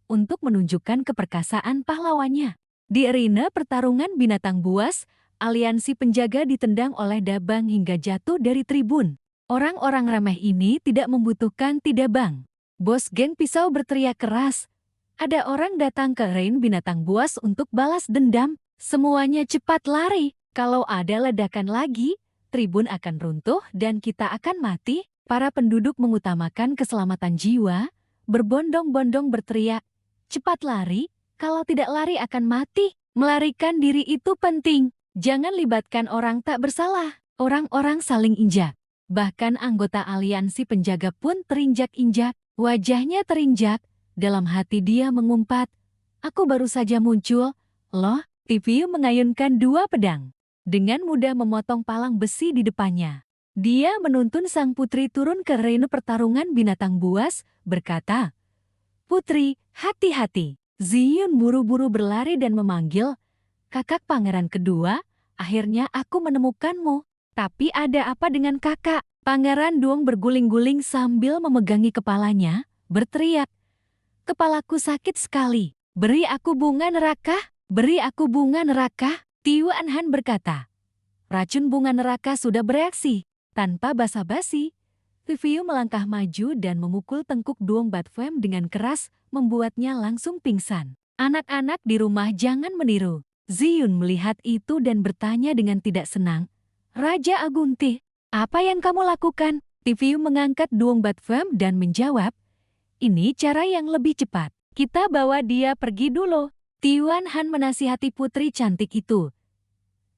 untuk menunjukkan keperkasaan pahlawannya. Di arena pertarungan binatang buas, aliansi penjaga ditendang oleh Dabang hingga jatuh dari tribun. Orang-orang remeh ini tidak membutuhkan tidabang. Bos geng pisau berteriak keras. Ada orang datang ke arena binatang buas untuk balas dendam. Semuanya cepat lari. Kalau ada ledakan lagi, tribun akan runtuh dan kita akan mati. Para penduduk mengutamakan keselamatan jiwa, berbondong-bondong berteriak, cepat lari, kalau tidak lari akan mati. Melarikan diri itu penting. Jangan libatkan orang tak bersalah. Orang-orang saling injak. Bahkan anggota aliansi penjaga pun terinjak-injak. Wajahnya terinjak. Dalam hati dia mengumpat, aku baru saja muncul. Loh, TV mengayunkan 2 pedang. Dengan mudah memotong palang besi di depannya. Dia menuntun sang putri turun ke arena pertarungan binatang buas, berkata, Putri, hati-hati. Ziyun buru-buru berlari dan memanggil, kakak pangeran kedua, akhirnya aku menemukanmu. Tapi ada apa dengan kakak? Pangeran Duong berguling-guling sambil memegangi kepalanya, berteriak, Kepalaku sakit sekali. Beri aku bunga neraka, beri aku bunga neraka, Tian Han berkata. Racun bunga neraka sudah bereaksi. Tanpa basa-basi, Viviu melangkah maju dan memukul tengkuk Duong Bat Fem dengan keras, membuatnya langsung pingsan. Anak-anak di rumah jangan meniru. Ziyun melihat itu dan bertanya dengan tidak senang. Raja Agung Ti, apa yang kamu lakukan? Viviu mengangkat Duong Bat Fem dan menjawab, ini cara yang lebih cepat. Kita bawa dia pergi dulu. Tian Han menasihati putri cantik itu.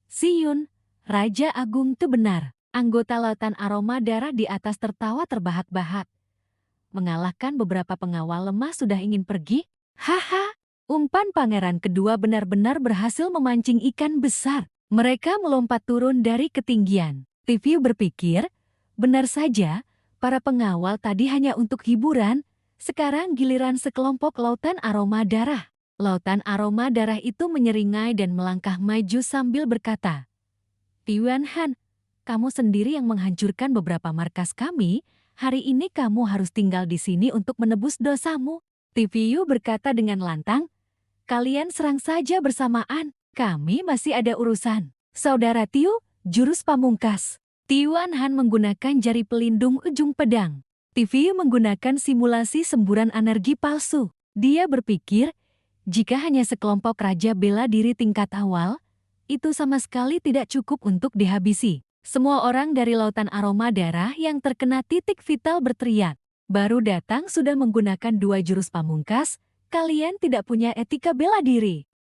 Ziyun, Raja Agung itu benar. Anggota lautan aroma darah di atas tertawa terbahak-bahak. Mengalahkan beberapa pengawal lemah sudah ingin pergi? Haha, umpan pangeran kedua benar-benar berhasil memancing ikan besar. Mereka melompat turun dari ketinggian. Viviu berpikir, benar saja, para pengawal tadi hanya untuk hiburan. Sekarang giliran sekelompok lautan aroma darah. Lautan aroma darah itu menyeringai dan melangkah maju sambil berkata, Tian Han, kamu sendiri yang menghancurkan beberapa markas kami, hari ini kamu harus tinggal di sini untuk menebus dosamu. Viviu berkata dengan lantang, kalian serang saja bersamaan, kami masih ada urusan. Saudara Tiu, jurus pamungkas. Tian Han menggunakan jari pelindung ujung pedang. Viviu menggunakan simulasi semburan energi palsu. Dia berpikir, jika hanya sekelompok raja bela diri tingkat awal, itu sama sekali tidak cukup untuk dihabisi. Semua orang dari lautan aroma darah yang terkena titik vital berteriak. Baru datang sudah menggunakan 2 jurus pamungkas, kalian tidak punya etika bela diri.